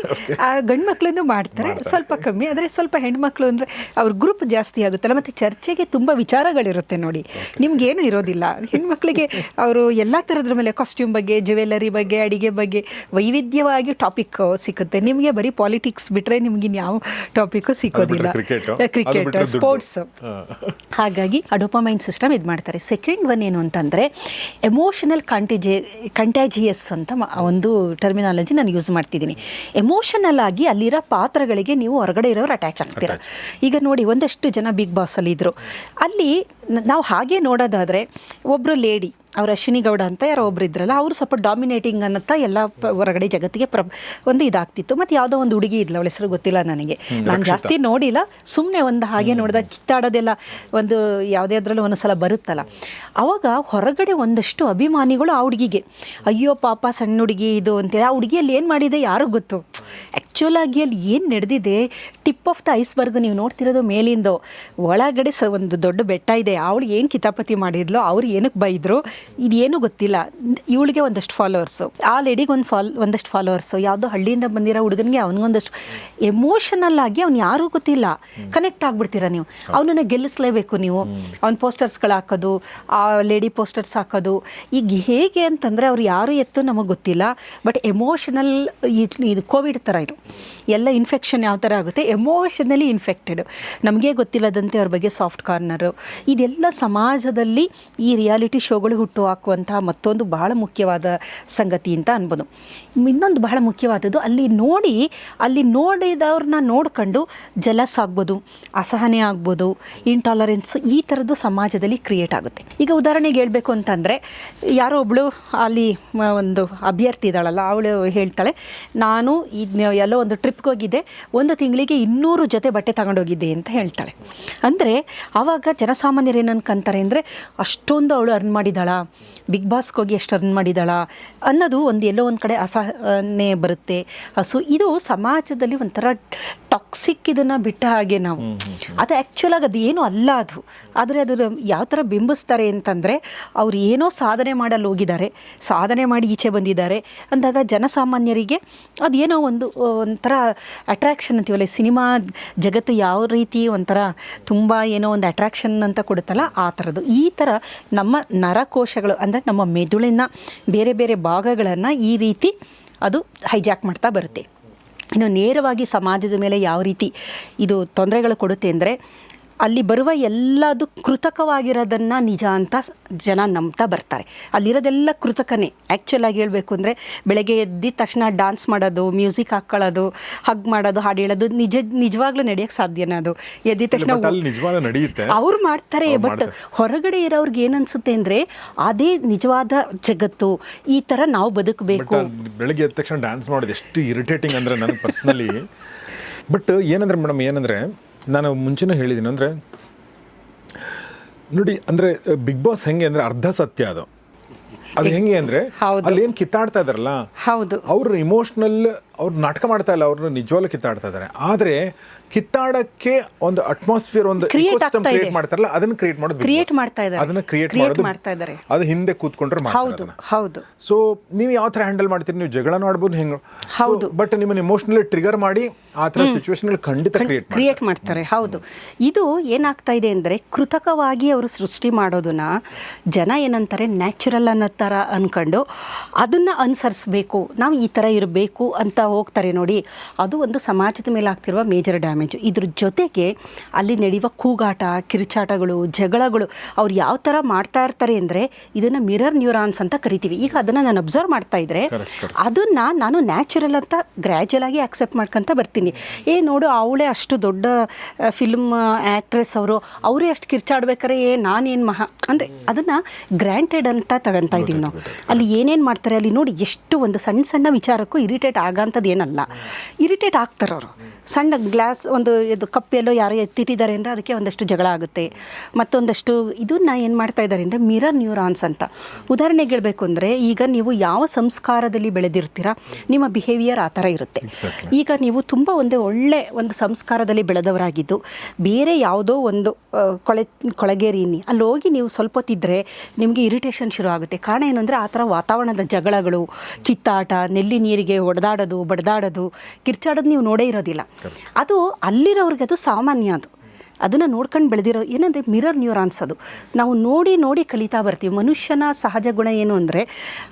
ಗಂಡು ಮಕ್ಳನ್ನು ಮಾಡ್ತಾರೆ ಸ್ವಲ್ಪ ಕಮ್ಮಿ. ಆದರೆ ಸ್ವಲ್ಪ ಹೆಣ್ಮಕ್ಳು ಅಂದರೆ ಅವ್ರ ಗ್ರೂಪ್ ಜಾಸ್ತಿ ಆಗುತ್ತಲ್ಲ, ಮತ್ತು ಚರ್ಚೆಗೆ ತುಂಬ ವಿಚಾರಗಳಿರುತ್ತೆ ನೋಡಿ, ನಿಮ್ಗೇನು ಇರೋದಿಲ್ಲ. ಹೆಣ್ಮಕ್ಳಿಗೆ ಅವರು ಎಲ್ಲ ಥರದ್ರ ಮೇಲೆ ಕಾಸ್ಟ್ಯೂಮ್ ಬಗ್ಗೆ, ಜ್ಯುವೆಲ್ಲರಿ ಬಗ್ಗೆ, ಅಡಿಗೆ ಬಗ್ಗೆ ವೈವಿಧ್ಯವಾಗಿ ಟಾಪಿಕ್ ಸಿಗುತ್ತೆ. ನಿಮಗೆ ಬರೀ ಪಾಲಿಟಿಕ್ಸ್ ಬಿಟ್ಟರೆ ನಿಮ್ಗೆ ಯಾವ ಟಾಪಿಕ್ಕು ಸಿಕ್ಕೋದಿಲ್ಲ. Cricket, sports. ಹಾಗಾಗಿ ಆ ಡೋಪಾಮೈನ್ ಸಿಸ್ಟಮ್ ಇದು ಮಾಡ್ತಾರೆ. ಸೆಕೆಂಡ್ ಒನ್ ಏನು ಅಂತಂದರೆ ಎಮೋಷನಲ್ ಕಂಟ್ಯಾಜಿಯಸ್ ಅಂತ ಒಂದು ಟರ್ಮಿನಾಲಜಿ ನಾನು ಯೂಸ್ ಮಾಡ್ತಿದ್ದೀನಿ. ಎಮೋಷನಲ್ ಆಗಿ ಅಲ್ಲಿರೋ ಪಾತ್ರಗಳಿಗೆ ನೀವು ಹೊರಗಡೆ ಇರೋರು ಅಟ್ಯಾಚ್ ಆಗ್ತೀರ. ಈಗ ನೋಡಿ, ಒಂದಷ್ಟು ಜನ ಬಿಗ್ ಬಾಸಲ್ಲಿ ಇದ್ದರು. ಅಲ್ಲಿ ನಾವು ಹಾಗೆ ನೋಡೋದಾದರೆ ಒಬ್ಬರು ಲೇಡಿ, ಅವ್ರು ಅಶ್ವಿನಿ ಗೌಡ ಅಂತ ಯಾರೋ ಒಬ್ರು ಇದ್ರಲ್ಲ, ಅವರು ಸ್ವಲ್ಪ ಡಾಮಿನೇಟಿಂಗ್ ಅನ್ನತ್ತಾ ಎಲ್ಲ ಹೊರಗಡೆ ಜಗತ್ತಿಗೆ ಒಂದು ಇದಾಗ್ತಿತ್ತು. ಮತ್ತು ಯಾವುದೋ ಒಂದು ಹುಡುಗಿ ಇದ್ಲ, ಅವಳ ಹೆಸರು ಗೊತ್ತಿಲ್ಲ ನನಗೆ, ನಾನು ಜಾಸ್ತಿ ನೋಡಿಲ್ಲ, ಸುಮ್ಮನೆ ಒಂದು ಹಾಗೆ ನೋಡಿದಾಗ ಕಿತ್ತಾಡೋದೆಲ್ಲ ಒಂದು ಯಾವುದೇ ಅದರಲ್ಲೂ ಒಂದು ಸಲ ಬರುತ್ತಲ್ಲ, ಆವಾಗ ಹೊರಗಡೆ ಒಂದಷ್ಟು ಅಭಿಮಾನಿಗಳು ಆ ಹುಡುಗಿಗೆ ಅಯ್ಯೋ ಪಾಪ ಸಣ್ಣ ಹುಡುಗಿ ಇದು ಅಂತೇಳಿ, ಆ ಹುಡುಗಿಯಲ್ಲಿ ಏನು ಮಾಡಿದೆ ಯಾರಿಗೂ ಗೊತ್ತು. ಆ್ಯಕ್ಚುಲಾಗಿ ಅಲ್ಲಿ ಏನು ನಡೆದಿದೆ, ಟಿಪ್ ಆಫ್ ದ ಐಸ್ಬರ್ಗ್ ನೀವು ನೋಡ್ತಿರೋದು ಮೇಲಿಂದ, ಒಳಗಡೆ ಒಂದು ದೊಡ್ಡ ಬೆಟ್ಟ ಇದೆ. ಅವಳು ಏನು ಕಿತಾಪತಿ ಮಾಡಿದ್ಲೋ, ಅವ್ರು ಏನಕ್ಕೆ ಬೈದ್ರು, ಇದೇನು ಗೊತ್ತಿಲ್ಲ. ಇವಳಿಗೆ ಒಂದಷ್ಟು ಫಾಲೋವರ್ಸು, ಆ ಲೇಡಿಗೆ ಒಂದಷ್ಟು ಫಾಲೋವರ್ಸು, ಯಾವುದೋ ಹಳ್ಳಿಯಿಂದ ಬಂದಿರೋ ಹುಡುಗನಿಗೆ ಅವನಿಗೊಂದಷ್ಟು ಎಮೋಷನಲ್ ಆಗಿ ಅವ್ನು ಯಾರೂ ಗೊತ್ತಿಲ್ಲ, ಕನೆಕ್ಟ್ ಆಗಿಬಿಡ್ತೀರ ನೀವು. ಅವನನ್ನು ಗೆಲ್ಲಿಸಲೇಬೇಕು ನೀವು. ಅವ್ನ ಪೋಸ್ಟರ್ಸ್ಗಳು ಹಾಕೋದು, ಆ ಲೇಡಿ ಪೋಸ್ಟರ್ಸ್ ಹಾಕೋದು. ಈಗ ಹೇಗೆ ಅಂತಂದರೆ ಅವ್ರು ಯಾರು ಎತ್ತು ನಮಗೆ ಗೊತ್ತಿಲ್ಲ, ಬಟ್ ಎಮೋಷನಲ್, ಇದು ಕೋವಿಡ್ ಥರ ಇದು ಎಲ್ಲ ಇನ್ಫೆಕ್ಷನ್ ಯಾವ ಥರ ಆಗುತ್ತೆ, ಎಮೋಷನಲಿ ಇನ್ಫೆಕ್ಟೆಡ್, ನಮಗೆ ಗೊತ್ತಿಲ್ಲದಂತೆ ಅವ್ರ ಬಗ್ಗೆ ಸಾಫ್ಟ್ ಕಾರ್ನರು. ಇದೆಲ್ಲ ಸಮಾಜದಲ್ಲಿ ಈ ರಿಯಾಲಿಟಿ ಶೋಗಳು ಹುಟ್ಟು ಹಾಕುವಂತಹ ಮತ್ತೊಂದು ಬಹಳ ಮುಖ್ಯವಾದ ಸಂಗತಿ ಅಂತ ಅನ್ಬೋದು. ಇನ್ನೊಂದು ಬಹಳ ಮುಖ್ಯವಾದದ್ದು, ಅಲ್ಲಿ ನೋಡಿದವ್ರನ್ನ ನೋಡ್ಕೊಂಡು ಜಲಸ್ ಆಗ್ಬೋದು, ಅಸಹನೆ ಆಗ್ಬೋದು, ಇಂಟಾಲರೆನ್ಸು, ಈ ಥರದ್ದು ಸಮಾಜದಲ್ಲಿ ಕ್ರಿಯೇಟ್ ಆಗುತ್ತೆ. ಈಗ ಉದಾಹರಣೆಗೆ ಹೇಳಬೇಕು ಅಂತಂದರೆ, ಯಾರೋ ಒಬ್ಬಳು ಅಲ್ಲಿ ಒಂದು ಅಭ್ಯರ್ಥಿ ಇದ್ದಾಳಲ್ಲ, ಅವಳು ಹೇಳ್ತಾಳೆ, ನಾನು ಎಲ್ಲೋ ಒಂದು ಟ್ರಿಪ್ಗೆ ಹೋಗಿದ್ದೆ, ಒಂದು ತಿಂಗಳಿಗೆ 200 ಜೊತೆ ಬಟ್ಟೆ ತಗೊಂಡೋಗಿದ್ದೆ ಅಂತ ಹೇಳ್ತಾಳೆ. ಅಂದರೆ ಆವಾಗ ಜನಸಾಮಾನ್ಯರು ಏನು ಅನ್ಕೊಂತಾರೆ ಅಂದರೆ, ಅಷ್ಟೊಂದು ಅವಳು ಅರ್ನ್ ಮಾಡಿದಾಳ, ಬಿಗ್ ಬಾಸ್ಗೆ ಹೋಗಿ ಎಷ್ಟು ಅರ್ನ್ ಮಾಡಿದಾಳ ಅನ್ನೋದು ಎಲ್ಲೋ ಒಂದು ಕಡೆ ಅಸಹನೆ ಬರುತ್ತೆ. ಇದು ಸಮಾಜದಲ್ಲಿ ಒಂಥರ ಟಾಕ್ಸಿಕ್, ಇದನ್ನು ಬಿಟ್ಟ ಹಾಗೆ ನಾವು ಅದು ಆ್ಯಕ್ಚುಲಾಗಿ ಅದು ಏನೂ ಅಲ್ಲ ಅದು. ಆದರೆ ಅದು ಯಾವ ಥರ ಬಿಂಬಿಸ್ತಾರೆ ಅಂತಂದರೆ, ಅವ್ರು ಏನೋ ಸಾಧನೆ ಮಾಡಲು ಹೋಗಿದ್ದಾರೆ, ಸಾಧನೆ ಮಾಡಿ ಈಚೆ ಬಂದಿದ್ದಾರೆ ಅಂದಾಗ ಜನಸಾಮಾನ್ಯರಿಗೆ ಅದೇನೋ ಒಂಥರ ಅಟ್ರ್ಯಾಕ್ಷನ್ ಅಂತೀವಲ್ಲ, ಸಿನಿಮಾ ಜಗತ್ತು ಯಾವ ರೀತಿ ಒಂಥರ ತುಂಬ ಏನೋ ಒಂದು ಅಟ್ರ್ಯಾಕ್ಷನ್ ಅಂತ ಕೊಡುತ್ತಲ್ಲ, ಆ ಥರದ್ದು. ಈ ಥರ ನಮ್ಮ ನರಕೋಶಗಳು ಅಂದರೆ ನಮ್ಮ ಮೆದುಳಿನ ಬೇರೆ ಬೇರೆ ಭಾಗಗಳನ್ನು ಈ ರೀತಿ ಅದು ಹೈಜಾಕ್ ಮಾಡ್ತಾ ಬರುತ್ತೆ. ಇನ್ನು ನೇರವಾಗಿ ಸಮಾಜದ ಮೇಲೆ ಯಾವ ರೀತಿ ಇದು ತೊಂದರೆಗಳು ಕೊಡುತ್ತೆ ಅಂದರೆ, ಅಲ್ಲಿ ಬರುವ ಎಲ್ಲದು ಕೃತಕವಾಗಿರೋದನ್ನು ನಿಜ ಅಂತ ಜನ ನಂಬ್ತಾ ಬರ್ತಾರೆ. ಅಲ್ಲಿರೋದೆಲ್ಲ ಕೃತಕನೇ. ಆ್ಯಕ್ಚುಲಾಗಿ ಹೇಳಬೇಕು ಅಂದರೆ, ಬೆಳಗ್ಗೆ ಎದ್ದಿದ ತಕ್ಷಣ ಡ್ಯಾನ್ಸ್ ಮಾಡೋದು, ಮ್ಯೂಸಿಕ್ ಹಾಕ್ಕೊಳ್ಳೋದು, ಹಗ್ ಮಾಡೋದು, ಹಾಡು ಹೇಳೋದು ನಿಜವಾಗ್ಲೂ ನಡೆಯೋಕ್ಕೆ ಸಾಧ್ಯನೇ? ಅದು ಎದ್ದಿದ ತಕ್ಷಣ ಅವ್ರು ಮಾಡ್ತಾರೆ. ಬಟ್ ಹೊರಗಡೆ ಇರೋರ್ಗೆ ಏನನ್ಸುತ್ತೆ ಅಂದರೆ, ಅದೇ ನಿಜವಾದ ಜಗತ್ತು, ಈ ಥರ ನಾವು ಬದುಕಬೇಕು. ಬೆಳಗ್ಗೆ ಎದ್ದ ತಕ್ಷಣ ಡ್ಯಾನ್ಸ್ ಮಾಡೋದು ಎಷ್ಟು ಇರಿಟೇಟಿಂಗ್ ಅಂದರೆ ನನಗೆ ಪರ್ಸ್ನಲಿ. ಬಟ್ ಏನಂದ್ರೆ ಮೇಡಮ್, ಏನಂದರೆ ನಾನು ಮುಂಚೆನೂ ಹೇಳಿದ್ದೀನಿ, ಅಂದರೆ ನೋಡಿ, ಅಂದರೆ ಬಿಗ್ ಬಾಸ್ ಹೆಂಗೆ ಅಂದರೆ ಅರ್ಧ ಸತ್ಯ ಅದು ಹೆಂಗೆ ಅಂದರೆ, ಅಲ್ಲಿ ಏನು ಕಿತ್ತಾಡ್ತಾ ಇದಾರಲ್ಲ, ಹೌದು, ಅವ್ರು ಇಮೋಷ್ನಲ್, ಅವ್ರು ನಾಟಕ ಮಾಡ್ತಾ ಇಲ್ಲ, ಅವ್ರನ್ನ ನಿಜವಾಗ್ಲೂ ಕಿತ್ತಾಡ್ತಾ ಇದ್ದಾರೆ. ಆದರೆ ಕಿತ್ತಾಡಕ್ಕೆ ಒಂದು ಅಟ್ಮಾಸ್ಫಿಯರ್, ಒಂದು ಇಕೋಸಿಸ್ಟಮ್ ಕ್ರಿಯೇಟ್ ಮಾಡ್ತಾರಲ್ಲ, ಅದನ್ನ ಕ್ರಿಯೇಟ್ ಮಾಡೋದು, ಅದನ್ನ ಕ್ರಿಯೇಟ್ ಮಾಡೋದು ಅದು ಹಿಂದೆ ಕೂತ್ಕೊಂಡ್ರೆ ಮಾಡ್ತಾರೆ. ಹೌದು. ಸೊ ನೀವು ಯಾವ ಥರ ಹ್ಯಾಂಡಲ್ ಮಾಡ್ತೀರಿ? ನೀವು ಜಗಳ ಮಾಡ್ಬೋದು, ಹೆಂಗೆ, ಹೌದು, ಬಟ್ ನಿಮ್ಮನ್ನ ಇಮೋಷನಲಿ ಟ್ರಿಗರ್ ಮಾಡಿ ಆ ಥರ ಸಿಚುವೇಶನ್ ಖಂಡಿತ ಕ್ರಿಯೇಟ್ ಮಾಡ್ತಾರೆ. ಹೌದು. ಇದು ಏನಾಗ್ತಾ ಇದೆ ಅಂದರೆ, ಕೃತಕವಾಗಿ ಅವರು ಸೃಷ್ಟಿ ಮಾಡೋದನ್ನ ಜನ ಏನಂತಾರೆ, ನ್ಯಾಚುರಲ್ ಅನ್ನೋ ಥರ ಅಂದ್ಕೊಂಡು ಅದನ್ನು ಅನುಸರಿಸಬೇಕು, ನಾವು ಈ ಥರ ಇರಬೇಕು ಅಂತ ಹೋಗ್ತಾರೆ ನೋಡಿ. ಅದು ಒಂದು ಸಮಾಜದ ಮೇಲೆ ಆಗ್ತಿರುವ ಮೇಜರ್ ಡ್ಯಾಮೇಜು. ಇದ್ರ ಜೊತೆಗೆ ಅಲ್ಲಿ ನಡೆಯುವ ಕೂಗಾಟ, ಕಿರುಚಾಟಗಳು, ಜಗಳಗಳು, ಅವ್ರು ಯಾವ ಥರ ಮಾಡ್ತಾ ಇರ್ತಾರೆ ಅಂದರೆ, ಇದನ್ನು ಮಿರರ್ ನ್ಯೂರಾನ್ಸ್ ಅಂತ ಕರಿತೀವಿ. ಈಗ ಅದನ್ನು ನಾನು ಅಬ್ಸರ್ವ್ ಮಾಡ್ತಾ ಇದ್ದರೆ, ಅದನ್ನು ನಾನು ನ್ಯಾಚುರಲ್ ಅಂತ ಗ್ರ್ಯಾಜುವಲ್ ಆಗಿ ಆಕ್ಸೆಪ್ಟ್ ಮಾಡ್ಕೊತ ಬರ್ತೀನಿ. ನೋಡು, ಅವಳೇ ಅಷ್ಟು ದೊಡ್ಡ ಫಿಲ್ಮ್ ಆ್ಯಕ್ಟ್ರೆಸ್, ಅವರೇ ಅಷ್ಟು ಕಿರ್ಚಾಡ್ಬೇಕಾರೆ ನಾನೇನು ಅಂದರೆ ಅದನ್ನು ಗ್ರ್ಯಾಂಟೆಡ್ ಅಂತ ತಗೊತಾ ಇದ್ದೀವಿ ನಾವು. ಅಲ್ಲಿ ಏನೇನು ಮಾಡ್ತಾರೆ, ಅಲ್ಲಿ ನೋಡಿ ಎಷ್ಟು ಒಂದು ಸಣ್ಣ ಸಣ್ಣ ವಿಚಾರಕ್ಕೂ ಇರಿಟೇಟ್ ಆಗಂತ ಅಂಥದ್ದು ಏನಲ್ಲ. ಇರಿಟೇಟ್ ಆಗ್ತಾರೆ ಅವರು. ಸಣ್ಣ ಗ್ಲಾಸ್ ಒಂದು ಇದು ಕಪ್ಪೆಲ್ಲೋ ಯಾರೋ ಎತ್ತಿಟ್ಟಿದ್ದಾರೆ ಅಂದರೆ ಅದಕ್ಕೆ ಒಂದಷ್ಟು ಜಗಳ ಆಗುತ್ತೆ. ಮತ್ತೊಂದಷ್ಟು ಇದನ್ನ ಏನು ಮಾಡ್ತಾ ಇದ್ದಾರೆ ಅಂದರೆ ಮಿರರ್ ನ್ಯೂರಾನ್ಸ್ ಅಂತ. ಉದಾಹರಣೆಗೆ ಹೇಳಬೇಕು ಅಂದರೆ ಈಗ ನೀವು ಯಾವ ಸಂಸ್ಕಾರದಲ್ಲಿ ಬೆಳೆದಿರ್ತೀರಾ ನಿಮ್ಮ ಬಿಹೇವಿಯರ್ ಆ ಥರ ಇರುತ್ತೆ. ಈಗ ನೀವು ತುಂಬ ಒಳ್ಳೆ ಒಂದು ಸಂಸ್ಕಾರದಲ್ಲಿ ಬೆಳೆದವರಾಗಿದ್ದು ಬೇರೆ ಯಾವುದೋ ಒಂದು ಕೊಳಗೇರಿನಿ ಅಲ್ಲಿ ಹೋಗಿ ನೀವು ಸ್ವಲ್ಪ ಹೊತ್ತಿದ್ರೆ ನಿಮಗೆ ಇರಿಟೇಷನ್ ಶುರು ಆಗುತ್ತೆ. ಕಾರಣ ಏನು ಅಂದರೆ ಆ ಥರ ವಾತಾವರಣದ ಜಗಳಗಳು, ಕಿತ್ತಾಟ, ನೆಲ್ಲಿ ನೀರಿಗೆ ಹೊಡೆದಾಡೋದು, ಬಡ್ದಾಡೋದು, ಕಿರ್ಚಾಡೋದು ನೀವು ನೋಡೇ ಇರೋದಿಲ್ಲ. ಅದು ಅಲ್ಲಿರೋರಿಗೆ ಅದು ಸಾಮಾನ್ಯ. ಅದನ್ನು ನೋಡ್ಕೊಂಡು ಬೆಳೆದಿರೋ ಏನಂದರೆ ಮಿರರ್ ನ್ಯೂರಾನ್ಸ್. ಅದು ನಾವು ನೋಡಿ ನೋಡಿ ಕಲಿತಾ ಬರ್ತೀವಿ. ಮನುಷ್ಯನ ಸಹಜ ಗುಣ ಏನು ಅಂದರೆ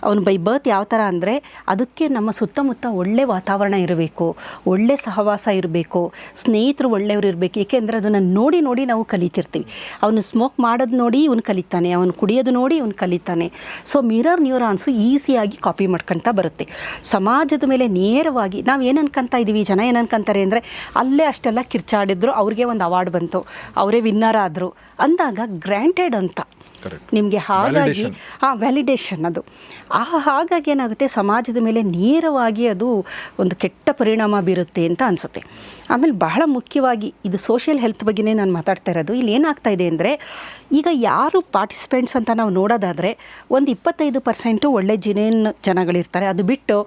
ಅವನು ಬೈ ಬರ್ತ್ ಯಾವ ಥರ ಅಂದರೆ ಅದಕ್ಕೆ ನಮ್ಮ ಸುತ್ತಮುತ್ತ ಒಳ್ಳೆ ವಾತಾವರಣ ಇರಬೇಕು, ಒಳ್ಳೆ ಸಹವಾಸ ಇರಬೇಕು, ಸ್ನೇಹಿತರು ಒಳ್ಳೆಯವರು ಇರಬೇಕು. ಏಕೆಂದರೆ ಅದನ್ನು ನೋಡಿ ನೋಡಿ ನಾವು ಕಲಿತಿರ್ತೀವಿ. ಅವನು ಸ್ಮೋಕ್ ಮಾಡೋದು ನೋಡಿ ಇವನು ಕಲಿತಾನೆ, ಅವನು ಕುಡಿಯೋದು ನೋಡಿ ಇವನು ಕಲಿತಾನೆ. ಸೊ ಮಿರರ್ ನ್ಯೂರಾನ್ಸು ಈಸಿಯಾಗಿ ಕಾಪಿ ಮಾಡ್ಕೊತಾ ಬರುತ್ತೆ. ಸಮಾಜದ ಮೇಲೆ ನೇರವಾಗಿ ನಾವು ಏನು ಅನ್ಕೊತಾ ಇದ್ದೀವಿ, ಜನ ಏನು ಅನ್ಕೊಂತಾರೆ ಅಂದರೆ ಅಲ್ಲೇ ಅಷ್ಟೆಲ್ಲ ಕಿರ್ಚಾಡಿದ್ರು ಅವ್ರಿಗೆ ಒಂದು ಅವಾರ್ಡ್ ಬಂತು, ಅವರೇ ವಿನ್ನರ್ ಆದರು ಅಂದಾಗ ಗ್ರ್ಯಾಂಟೆಡ್ ಅಂತ ನಿಮಗೆ. ಹಾಗಾಗಿ ವ್ಯಾಲಿಡೇಷನ್ ಅದು ಹಾಗಾಗಿ ಏನಾಗುತ್ತೆ ಸಮಾಜದ ಮೇಲೆ ನೇರವಾಗಿ ಅದು ಒಂದು ಕೆಟ್ಟ ಪರಿಣಾಮ ಬೀರುತ್ತೆ ಅಂತ ಅನಿಸುತ್ತೆ. ಆಮೇಲೆ ಬಹಳ ಮುಖ್ಯವಾಗಿ ಇದು ಸೋಷಿಯಲ್ ಹೆಲ್ತ್ ಬಗ್ಗೆನೇ ನಾನು ಮಾತಾಡ್ತಾ ಇರೋದು. ಇಲ್ಲಿ ಏನಾಗ್ತಾ ಇದೆ ಅಂದರೆ ಈಗ ಯಾರು ಪಾರ್ಟಿಸಿಪೆಂಟ್ಸ್ ಅಂತ ನಾವು ನೋಡೋದಾದರೆ ಒಂದು 25% ಒಳ್ಳೆ ಜನಗಳಿರ್ತಾರೆ. ಅದು ಬಿಟ್ಟು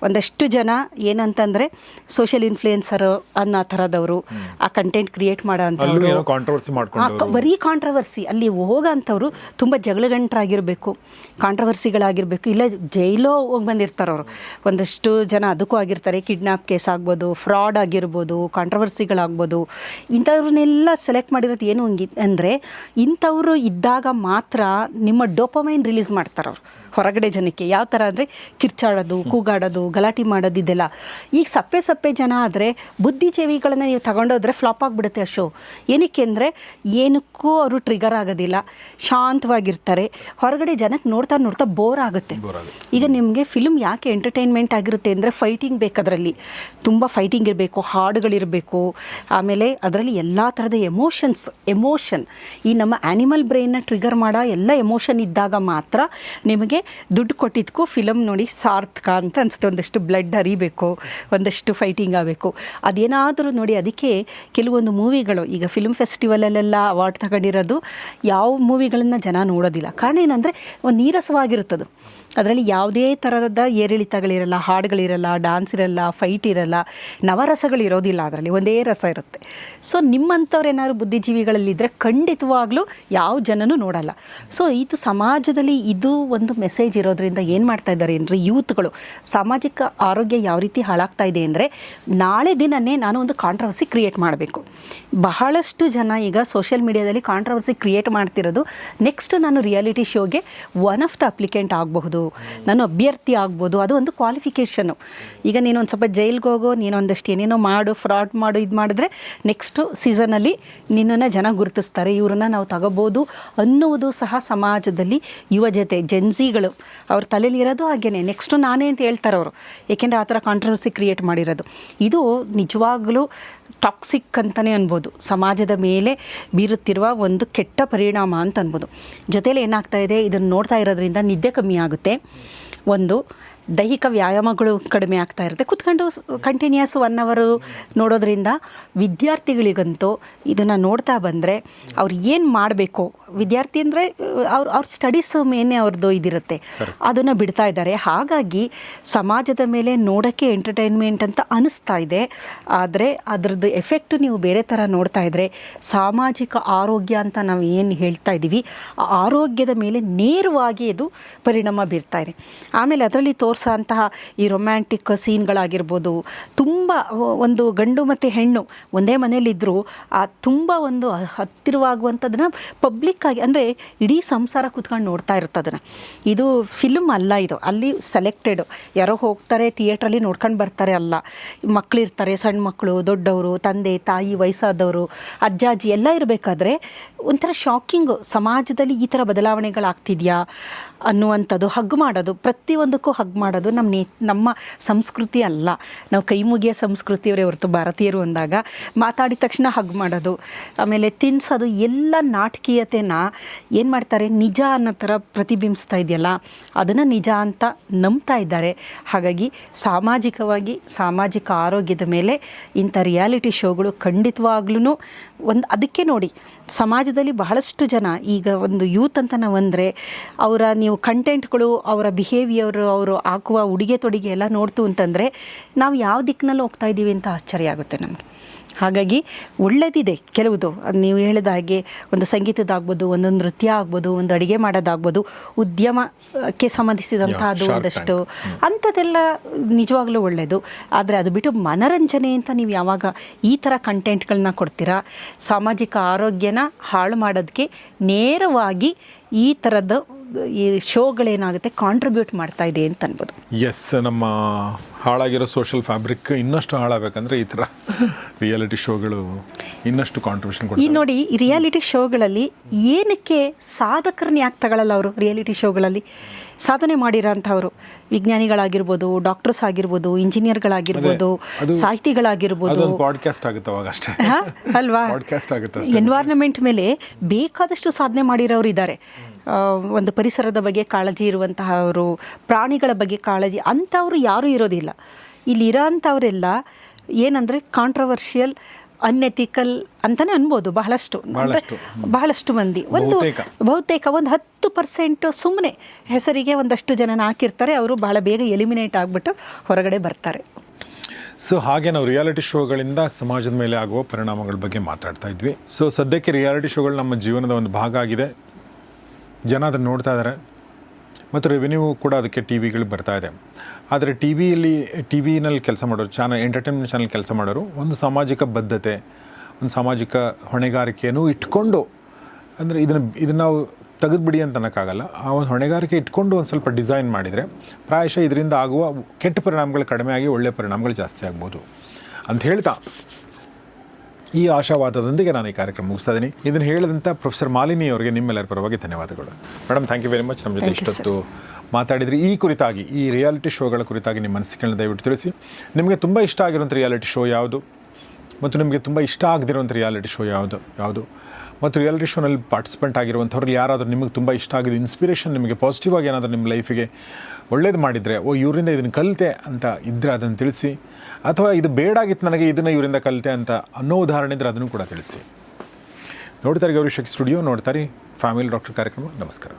ಒಂದಷ್ಟು ಜನ ಏನಂತಂದರೆ ಸೋಷಿಯಲ್ ಇನ್ಫ್ಲೂಯೆನ್ಸರ್ ಅನ್ನೋ ಥರದವರು, ಆ ಕಂಟೆಂಟ್ ಕ್ರಿಯೇಟ್ ಮಾಡೋ ಅಂಥವ್ರು, ಬರೀ ಕಾಂಟ್ರವರ್ಸಿ ಅಲ್ಲಿ ಹೋಗೋಂಥವ್ರು ತುಂಬ ಜಗಳಗಂಟರಾಗಿರಬೇಕು, ಕಾಂಟ್ರವರ್ಸಿಗಳಾಗಿರಬೇಕು, ಇಲ್ಲ ಜೈಲೋ ಹೋಗಿ ಬಂದಿರ್ತಾರೆ ಅವರು. ಒಂದಷ್ಟು ಜನ ಅದಕ್ಕೂ ಆಗಿರ್ತಾರೆ. ಕಿಡ್ನ್ಯಾಪ್ ಕೇಸ್ ಆಗ್ಬೋದು, ಫ್ರಾಡ್ ಆಗಿರ್ಬೋದು, ಕಾಂಟ್ರವರ್ಸಿಗಳಾಗ್ಬೋದು. ಇಂಥವ್ರನ್ನೆಲ್ಲ ಸೆಲೆಕ್ಟ್ ಮಾಡಿರೋದು ಏನು ಅಂದರೆ ಇಂಥವರು ಇದ್ದಾಗ ಮಾತ್ರ ನಿಮ್ಮ ಡೋಪಮೈನ್ ರಿಲೀಸ್ ಮಾಡ್ತಾರೆ ಅವರು ಹೊರಗಡೆ ಜನಕ್ಕೆ. ಯಾವ ಥರ ಅಂದರೆ ಕಿರ್ಚಾಡೋದು, ಕೂಗಾಡೋದು, ಗಲಾಟೆ ಮಾಡೋದು ಇದೆಲ್ಲ. ಈಗ ಸಪ್ಪೆ ಜನ ಆದರೆ ಬುದ್ಧಿಜೀವಿಗಳನ್ನು ನೀವು ತಗೊಂಡೋದ್ರೆ ಫ್ಲಾಪ್ ಆಗಿಬಿಡುತ್ತೆ ಆ ಶೋ. ಏನಕ್ಕೆ ಅಂದರೆ ಏನಕ್ಕೂ ಅವರು ಟ್ರಿಗರ್ ಆಗೋದಿಲ್ಲ, ಶಾಂತವಾಗಿರ್ತಾರೆ. ಹೊರಗಡೆ ಜನಕ್ಕೆ ನೋಡ್ತಾ ನೋಡ್ತಾ ಬೋರ್ ಆಗುತ್ತೆ. ಈಗ ನಿಮಗೆ ಫಿಲ್ಮ್ ಯಾಕೆ ಎಂಟರ್ಟೈನ್ಮೆಂಟ್ ಆಗಿರುತ್ತೆ ಅಂದರೆ ಫೈಟಿಂಗ್ ಬೇಕು, ತುಂಬ ಫೈಟಿಂಗ್ ಇರಬೇಕು, ಹಾಡುಗಳಿರಬೇಕು, ಆಮೇಲೆ ಅದರಲ್ಲಿ ಎಲ್ಲ ಥರದ ಎಮೋಷನ್ ಈ ನಮ್ಮ ಆ್ಯನಿಮಲ್ ಬ್ರೈನ್ನ ಟ್ರಿಗರ್ ಮಾಡೋ ಎಲ್ಲ ಎಮೋಷನ್ ಇದ್ದಾಗ ಮಾತ್ರ ನಿಮಗೆ ದುಡ್ಡು ಕೊಟ್ಟಿದ್ದಕ್ಕೂ ಫಿಲಮ್ ನೋಡಿ ಸಾರ್ಥಕ ಅಂತ ಅನಿಸುತ್ತೆ. ಒಂದಷ್ಟು ಬ್ಲಡ್ ಹರಿಬೇಕು, ಒಂದಷ್ಟು ಫೈಟಿಂಗ್ ಆಗಬೇಕು. ಅದೇನಾದರೂ ನೋಡಿ ಅದಕ್ಕೆ ಕೆಲವೊಂದು ಮೂವಿಗಳು ಈಗ ಫಿಲ್ಮ್ ಫೆಸ್ಟಿವಲಲ್ಲೆಲ್ಲ ಅವಾರ್ಡ್ ತಗೊಂಡಿರೋದು ಯಾವ ಮೂವಿಗಳನ್ನು ಜನ ನೋಡೋದಿಲ್ಲ. ಕಾರಣ ಏನಂದರೆ ಒಂದು ನೀರಸವಾಗಿರುತ್ತದು. ಅದರಲ್ಲಿ ಯಾವುದೇ ಥರದ ಏರಿಳಿತಗಳಿರಲ್ಲ, ಹಾಡುಗಳಿರಲ್ಲ, ಡಾನ್ಸ್ ಇರಲ್ಲ, ಫೈಟ್ ಇರಲ್ಲ, ನವರಸಗಳಿರೋದಿಲ್ಲ. ಅದರಲ್ಲಿ ಒಂದೇ ರಸ ಇರುತ್ತೆ. ಸೊ ನಿಮ್ಮಂಥವ್ರು ಏನಾದ್ರು ಬುದ್ಧಿಜೀವಿಗಳಲ್ಲಿದ್ದರೆ ಖಂಡಿತವಾಗ್ಲೂ ಯಾವ ಜನನೂ ನೋಡಲ್ಲ. ಸೊ ಇದು ಸಮಾಜದಲ್ಲಿ ಇದು ಒಂದು ಮೆಸೇಜ್ ಇರೋದ್ರಿಂದ ಏನು ಮಾಡ್ತಾ ಇದ್ದಾರೆ ಅಂದರೆ ಯೂತ್ಗಳು ಸಾಮಾಜಿಕ ಆರೋಗ್ಯ ಯಾವ ರೀತಿ ಹಾಳಾಗ್ತಾ ಇದೆ ಅಂದರೆ ನಾಳೆ ದಿನವೇ ನಾನು ಒಂದು ಕಾಂಟ್ರವರ್ಸಿ ಕ್ರಿಯೇಟ್ ಮಾಡಬೇಕು. ಬಹಳಷ್ಟು ಜನ ಈಗ ಸೋಷಿಯಲ್ ಮೀಡಿಯಾದಲ್ಲಿ ಕಾಂಟ್ರವರ್ಸಿ ಕ್ರಿಯೇಟ್ ಮಾಡ್ತಿರೋದು ನೆಕ್ಸ್ಟ್ ನಾನು ರಿಯಾಲಿಟಿ ಶೋಗೆ ಒನ್ ಆಫ್ ದ ಅಪ್ಲಿಕೆಂಟ್ ಆಗಬಹುದು, ನಾನು ಅಭ್ಯರ್ಥಿ ಆಗ್ಬೋದು. ಅದು ಒಂದು ಕ್ವಾಲಿಫಿಕೇಷನು. ಈಗ ನೀನು ಒಂದು ಸ್ವಲ್ಪ ಜೈಲ್ಗೆ ಹೋಗೋ, ನೀನೊಂದಷ್ಟು ಏನೇನೋ ಮಾಡು, ಫ್ರಾಡ್ ಮಾಡು, ಇದು ಮಾಡಿದ್ರೆ ನೆಕ್ಸ್ಟು ಸೀಸನಲ್ಲಿ ನಿನ್ನನ್ನು ಜನ ಗುರುತಿಸ್ತಾರೆ, ಇವ್ರನ್ನ ನಾವು ತಗೋಬೋದು ಅನ್ನುವುದು ಸಹ ಸಮಾಜದಲ್ಲಿ ಯುವ ಜೊತೆ ಜೆನ್ಸಿಗಳು ಅವ್ರ ತಲೆಯಲ್ಲಿ ಇರೋದು ಹಾಗೇನೆ. ನೆಕ್ಸ್ಟು ನಾನೇ ಅಂತ ಹೇಳ್ತಾರೆ ಅವರು, ಏಕೆಂದರೆ ಆ ಥರ ಕಾಂಟ್ರವರ್ಸಿ ಕ್ರಿಯೇಟ್ ಮಾಡಿರೋದು. ಇದು ನಿಜವಾಗಲೂ ಟಾಕ್ಸಿಕ್ ಅಂತಲೇ ಅನ್ಬೋದು, ಸಮಾಜದ ಮೇಲೆ ಬೀರುತ್ತಿರುವ ಒಂದು ಕೆಟ್ಟ ಪರಿಣಾಮ ಅಂತ ಅನ್ಬೋದು. ಜೊತೆಯಲ್ಲಿ ಏನಾಗ್ತಾ ಇದೆ, ಇದನ್ನು ನೋಡ್ತಾ ಇರೋದ್ರಿಂದ ನಿದ್ದೆ ಕಮ್ಮಿ ಆಗುತ್ತೆ, ಒಂದು ದೈಹಿಕ ವ್ಯಾಯಾಮಗಳು ಕಡಿಮೆ ಆಗ್ತಾ ಇರುತ್ತೆ. ಕೂತ್ಕೊಂಡು ಕಂಟಿನ್ಯೂಸ್ 1 ಅವರ್ ನೋಡೋದ್ರಿಂದ ವಿದ್ಯಾರ್ಥಿಗಳಿಗಂತೂ ಇದನ್ನು ನೋಡ್ತಾ ಬಂದರೆ ಅವ್ರು ಏನು ಮಾಡಬೇಕು, ವಿದ್ಯಾರ್ಥಿ ಅಂದರೆ ಅವ್ರ ಸ್ಟಡೀಸ್ ಮೇನೇ ಅವ್ರದ್ದು ಇದಿರುತ್ತೆ, ಅದನ್ನು ಬಿಡ್ತಾ ಇದ್ದಾರೆ. ಹಾಗಾಗಿ ಸಮಾಜದ ಮೇಲೆ ನೋಡೋಕ್ಕೆ ಎಂಟರ್ಟೈನ್ಮೆಂಟ್ ಅಂತ ಅನ್ನಿಸ್ತಾ ಇದೆ. ಆದರೆ ಅದರದ್ದು ಎಫೆಕ್ಟ್ ನೀವು ಬೇರೆ ಥರ ನೋಡ್ತಾ ಇದ್ದರೆ ಸಾಮಾಜಿಕ ಆರೋಗ್ಯ ಅಂತ ನಾವು ಏನು ಹೇಳ್ತಾ ಇದ್ದೀವಿ, ಆ ಆರೋಗ್ಯದ ಮೇಲೆ ನೇರವಾಗಿ ಇದು ಪರಿಣಾಮ ಬೀರ್ತಾ ಇದೆ. ಆಮೇಲೆ ಅದರಲ್ಲಿ ಅಂತಹ ಈ ರೊಮ್ಯಾಂಟಿಕ್ ಸೀನ್ಗಳಾಗಿರ್ಬೋದು, ತುಂಬ ಒಂದು ಗಂಡು ಮತ್ತು ಹೆಣ್ಣು ಒಂದೇ ಮನೇಲಿದ್ದರೂ ಆ ತುಂಬ ಒಂದು ಹತ್ತಿರವಾಗುವಂಥದ್ದನ್ನು ಪಬ್ಲಿಕ್ಕಾಗಿ ಅಂದರೆ ಇಡೀ ಸಂಸಾರ ಕೂತ್ಕೊಂಡು ನೋಡ್ತಾ ಇರ್ತದನ್ನು. ಇದು ಫಿಲ್ಮ್ ಅಲ್ಲ, ಇದು ಅಲ್ಲಿ ಸೆಲೆಕ್ಟೆಡು ಯಾರೋ ಹೋಗ್ತಾರೆ ಥಿಯೇಟ್ರಲ್ಲಿ ನೋಡ್ಕೊಂಡು ಬರ್ತಾರೆ ಅಲ್ಲ. ಮಕ್ಕಳಿರ್ತಾರೆ, ಸಣ್ಣ ಮಕ್ಕಳು, ದೊಡ್ಡವರು, ತಂದೆ ತಾಯಿ, ವಯಸ್ಸಾದವರು, ಅಜ್ಜ ಅಜ್ಜಿ ಎಲ್ಲ ಇರಬೇಕಾದ್ರೆ ಒಂಥರ ಶಾಕಿಂಗು. ಸಮಾಜದಲ್ಲಿ ಈ ಥರ ಬದಲಾವಣೆಗಳಾಗ್ತಿದೆಯಾ ಅನ್ನುವಂಥದ್ದು. ಹಗ್ ಮಾಡೋದು, ಪ್ರತಿಯೊಂದಕ್ಕೂ ಹಗ್ ಮಾಡೋದು ನಮ್ಮ ಸಂಸ್ಕೃತಿ ಅಲ್ಲ. ನಾವು ಕೈ ಮುಗಿಯೋ ಸಂಸ್ಕೃತಿಯವರೇ ಹೊರತು ಭಾರತೀಯರು ಅಂದಾಗ ಮಾತಾಡಿದ ತಕ್ಷಣ ಹಗ್ ಮಾಡೋದು, ಆಮೇಲೆ ತಿನ್ಸೋದು ಎಲ್ಲ ನಾಟಕೀಯತೆನ ಏನು ಮಾಡ್ತಾರೆ, ನಿಜ ಅನ್ನೋ ಥರ ಪ್ರತಿಬಿಂಬಿಸ್ತಾ ಇದೆಯಲ್ಲ, ಅದನ್ನು ನಿಜ ಅಂತ ನಂಬ್ತಾ ಇದ್ದಾರೆ. ಹಾಗಾಗಿ ಸಾಮಾಜಿಕವಾಗಿ ಸಾಮಾಜಿಕ ಆರೋಗ್ಯದ ಮೇಲೆ ಇಂಥ ರಿಯಾಲಿಟಿ ಶೋಗಳು ಖಂಡಿತವಾಗ್ಲೂ ಅದಕ್ಕೆ ನೋಡಿ ಸಮಾಜದಲ್ಲಿ ಬಹಳಷ್ಟು ಜನ ಈಗ ಒಂದು ಯೂತ್ ಅಂತ ನಾವು ಅಂದರೆ ನೀವು ಕಂಟೆಂಟ್ಗಳು, ಅವರ ಬಿಹೇವಿಯರ್, ಅವರು ಹಾಕುವ ಉಡುಗೆ ತೊಡುಗೆ ಎಲ್ಲ ನೋಡ್ತು ಅಂತಂದರೆ ನಾವು ಯಾವ ದಿಕ್ಕಿನಲ್ಲಿ ಹೋಗ್ತಾ ಇದ್ದೀವಿ ಅಂತ ಆಶ್ಚರ್ಯ ಆಗುತ್ತೆ ನಮಗೆ. ಹಾಗಾಗಿ ಒಳ್ಳೆಯದಿದೆ ಕೆಲವುದು, ನೀವು ಹೇಳಿದ ಹಾಗೆ ಒಂದು ಸಂಗೀತದಾಗ್ಬೋದು, ಒಂದು ನೃತ್ಯ ಆಗ್ಬೋದು, ಒಂದು ಅಡುಗೆ ಮಾಡೋದಾಗ್ಬೋದು, ಉದ್ಯಮಕ್ಕೆ ಸಂಬಂಧಿಸಿದಂಥ ಅದು ಒಂದಷ್ಟು ಅಂಥದ್ದೆಲ್ಲ ನಿಜವಾಗ್ಲೂ ಒಳ್ಳೆಯದು. ಆದರೆ ಅದು ಬಿಟ್ಟು ಮನರಂಜನೆ ಅಂತ ನೀವು ಯಾವಾಗ ಈ ಥರ ಕಂಟೆಂಟ್ಗಳನ್ನ ಕೊಡ್ತೀರಾ, ಸಾಮಾಜಿಕ ಆರೋಗ್ಯನ ಹಾಳು ಮಾಡೋದಕ್ಕೆ ನೇರವಾಗಿ ಈ ಥರದ ಈ ಶೋಗಳೇನಾಗುತ್ತೆ ಕಾಂಟ್ರಿಬ್ಯೂಟ್ ಮಾಡ್ತಾ ಇದೆ ಅಂತ ಅನ್ಬೋದು. ಎಸ್, ನಮ್ಮ ಹಾಳಾಗಿರೋ ಸೋಷಿಯಲ್ ಫ್ಯಾಬ್ರಿಕ್ ಇನ್ನಷ್ಟು ಹಾಳಾಗಬೇಕಂದ್ರೆ ಈ ಥರ ರಿಯಾಲಿಟಿ ಶೋಗಳು ಇನ್ನಷ್ಟು ಕಾಂಟ್ರಿಬ್ಯೂಷನ್ ಕೊಡ್ತಾರೆ. ಈ ನೋಡಿ ಈ ರಿಯಾಲಿಟಿ ಶೋಗಳಲ್ಲಿ ಏನಕ್ಕೆ ಸಾಧಕರನ್ನ ಯಾಕೆ ತಗೊಳ್ಳಲ್ಲ ಅವರು? ರಿಯಾಲಿಟಿ ಶೋಗಳಲ್ಲಿ ಸಾಧನೆ ಮಾಡಿರೋಂಥವ್ರು ವಿಜ್ಞಾನಿಗಳಾಗಿರ್ಬೋದು, ಡಾಕ್ಟರ್ಸ್ ಆಗಿರ್ಬೋದು, ಇಂಜಿನಿಯರ್ಗಳಾಗಿರ್ಬೋದು, ಸಾಹಿತಿಗಳಾಗಿರ್ಬೋದು, ಪಾಡ್ಕಾಸ್ಟ್ ಆಗುತ್ತೆ ಅವಾಗ ಅಷ್ಟೇ ಅಲ್ವಾ, ಪಾಡ್ಕಾಸ್ಟ್ ಆಗುತ್ತೆ. ಎನ್ವೈರ್ನಮೆಂಟ್ ಮೇಲೆ ಬೇಕಾದಷ್ಟು ಸಾಧನೆ ಮಾಡಿರೋರು ಇದ್ದಾರೆ. ಒಂದು ಪರಿಸರದ ಬಗ್ಗೆ ಕಾಳಜಿ ಇರುವಂತಹವರು, ಪ್ರಾಣಿಗಳ ಬಗ್ಗೆ ಕಾಳಜಿ ಅಂಥವ್ರು ಯಾರೂ ಇರೋದಿಲ್ಲ. ಇಲ್ಲಿರೋಂಥವರೆಲ್ಲ ಏನಂದರೆ ಕಾಂಟ್ರವರ್ಷಿಯಲ್, ಅನ್ಎಥಿಕಲ್ ಅಂತಲೇ ಅನ್ಬೋದು. ಬಹಳಷ್ಟು ಮಂದಿ, ಬಹುತೇಕ ಒಂದು 10% ಸುಮ್ಮನೆ ಹೆಸರಿಗೆ ಒಂದಷ್ಟು ಜನನ ಹಾಕಿರ್ತಾರೆ. ಅವರು ಬಹಳ ಬೇಗ ಎಲಿಮಿನೇಟ್ ಆಗಿಬಿಟ್ಟು ಹೊರಗಡೆ ಬರ್ತಾರೆ. ಸೊ ಹಾಗೆ ನಾವು ರಿಯಾಲಿಟಿ ಶೋಗಳಿಂದ ಸಮಾಜದ ಮೇಲೆ ಆಗುವ ಪರಿಣಾಮಗಳ ಬಗ್ಗೆ ಮಾತಾಡ್ತಾ ಇದ್ವಿ. ಸೊ ಸದ್ಯಕ್ಕೆ ರಿಯಾಲಿಟಿ ಶೋಗಳು ನಮ್ಮ ಜೀವನದ ಒಂದು ಭಾಗ ಆಗಿದೆ. ಜನ ಅದನ್ನು ನೋಡ್ತಾ ಇದ್ದಾರೆ ಮತ್ತು ರೆವಿನ್ಯೂ ಕೂಡ ಅದಕ್ಕೆ ಟಿ ವಿಗಳು ಬರ್ತಾ ಇದೆ. ಆದರೆ ಟಿ ವಿನಲ್ಲಿ ಕೆಲಸ ಮಾಡೋರು, ಎಂಟರ್ಟೈನ್ಮೆಂಟ್ ಚಾನಲ್ ಕೆಲಸ ಮಾಡೋರು ಒಂದು ಸಾಮಾಜಿಕ ಬದ್ಧತೆ, ಒಂದು ಸಾಮಾಜಿಕ ಹೊಣೆಗಾರಿಕೆಯನ್ನು ಇಟ್ಕೊಂಡು, ಅಂದರೆ ಇದನ್ನು ನಾವು ತೆಗೆದುಬಿಡಿ ಅಂತ ಅನ್ನೋಕ್ಕಾಗಲ್ಲ, ಆ ಒಂದು ಹೊಣೆಗಾರಿಕೆ ಇಟ್ಕೊಂಡು ಒಂದು ಸ್ವಲ್ಪ ಡಿಸೈನ್ ಮಾಡಿದರೆ ಪ್ರಾಯಶಃ ಇದರಿಂದ ಆಗುವ ಕೆಟ್ಟ ಪರಿಣಾಮಗಳು ಕಡಿಮೆ ಆಗಿ ಒಳ್ಳೆಯ ಪರಿಣಾಮಗಳು ಜಾಸ್ತಿ ಆಗ್ಬೋದು ಅಂತ ಹೇಳ್ತಾ ಈ ಆಶಾವಾದದೊಂದಿಗೆ ನಾನು ಈ ಕಾರ್ಯಕ್ರಮ ಮುಗಿಸ್ತಾ ಇದ್ದೀನಿ. ಇದನ್ನು ಹೇಳಿದಂಥ ಪ್ರೊಫೆಸರ್ ಮಾಲಿನಿ ಅವರಿಗೆ ನಿಮ್ಮೆಲ್ಲರ ಪರವಾಗಿ ಧನ್ಯವಾದಗಳು. Madam, thank you very much. ನಮ್ಮ ಜೊತೆ ಇಷ್ಟೊತ್ತು ಮಾತಾಡಿದ್ರಿ. ಈ ಕುರಿತಾಗಿ, ಈ ರಿಯಾಲಿಟಿ ಶೋಗಳ ಕುರಿತಾಗಿ ನಿಮ್ಮ ಅನಿಸಿಕೆಗಳನ್ನ ದಯವಿಟ್ಟು ತಿಳಿಸಿ. ನಿಮಗೆ ತುಂಬ ಇಷ್ಟ ಆಗಿರುವಂಥ ರಿಯಾಲಿಟಿ ಶೋ ಯಾವುದು ಮತ್ತು ನಿಮಗೆ ತುಂಬ ಇಷ್ಟ ಆಗದಿರುವಂಥ ರಿಯಾಲಿಟಿ ಶೋ ಯಾವುದು ಮತ್ತು ರಿಯಾಲಿಟಿ ಶೋನಲ್ಲಿ ಪಾರ್ಟಿಸಿಪೆಂಟ್ ಆಗಿರುವಂಥವ್ರಲ್ಲಿ ಯಾರಾದರೂ ನಿಮಗೆ ತುಂಬ ಇಷ್ಟ ಆಗಿದ್ದು, ಇನ್ಸ್ಪಿರೇಷನ್ ನಿಮಗೆ ಪಾಸಿಟಿವ್ ಆಗಿ ಏನಾದರೂ ನಿಮ್ಮ ಲೈಫಿಗೆ ಒಳ್ಳೇದು ಮಾಡಿದರೆ, ಇವರಿಂದ ಇದನ್ನು ಕಲಿತೆ ಅಂತ ಇದ್ದರೆ ಅದನ್ನು ತಿಳಿಸಿ, ಅಥವಾ ಇದು ಬೇಡಾಗಿತ್ತು ನನಗೆ ಇದನ್ನು ಇವರಿಂದ ಕಲಿತೆ ಅಂತ ಅನ್ನೋ ಉದಾಹರಣೆ ಇದ್ದರೆ ಅದನ್ನು ಕೂಡ ತಿಳಿಸಿ. ನೋಡ್ತಾರೆ ಗೌರಿ ಶಕ್ತಿ ಸ್ಟುಡಿಯೋ, ನೋಡ್ತಾರೆ ಫ್ಯಾಮಿಲಿ ಡಾಕ್ಟರ್ ಕಾರ್ಯಕ್ರಮ. ನಮಸ್ಕಾರ.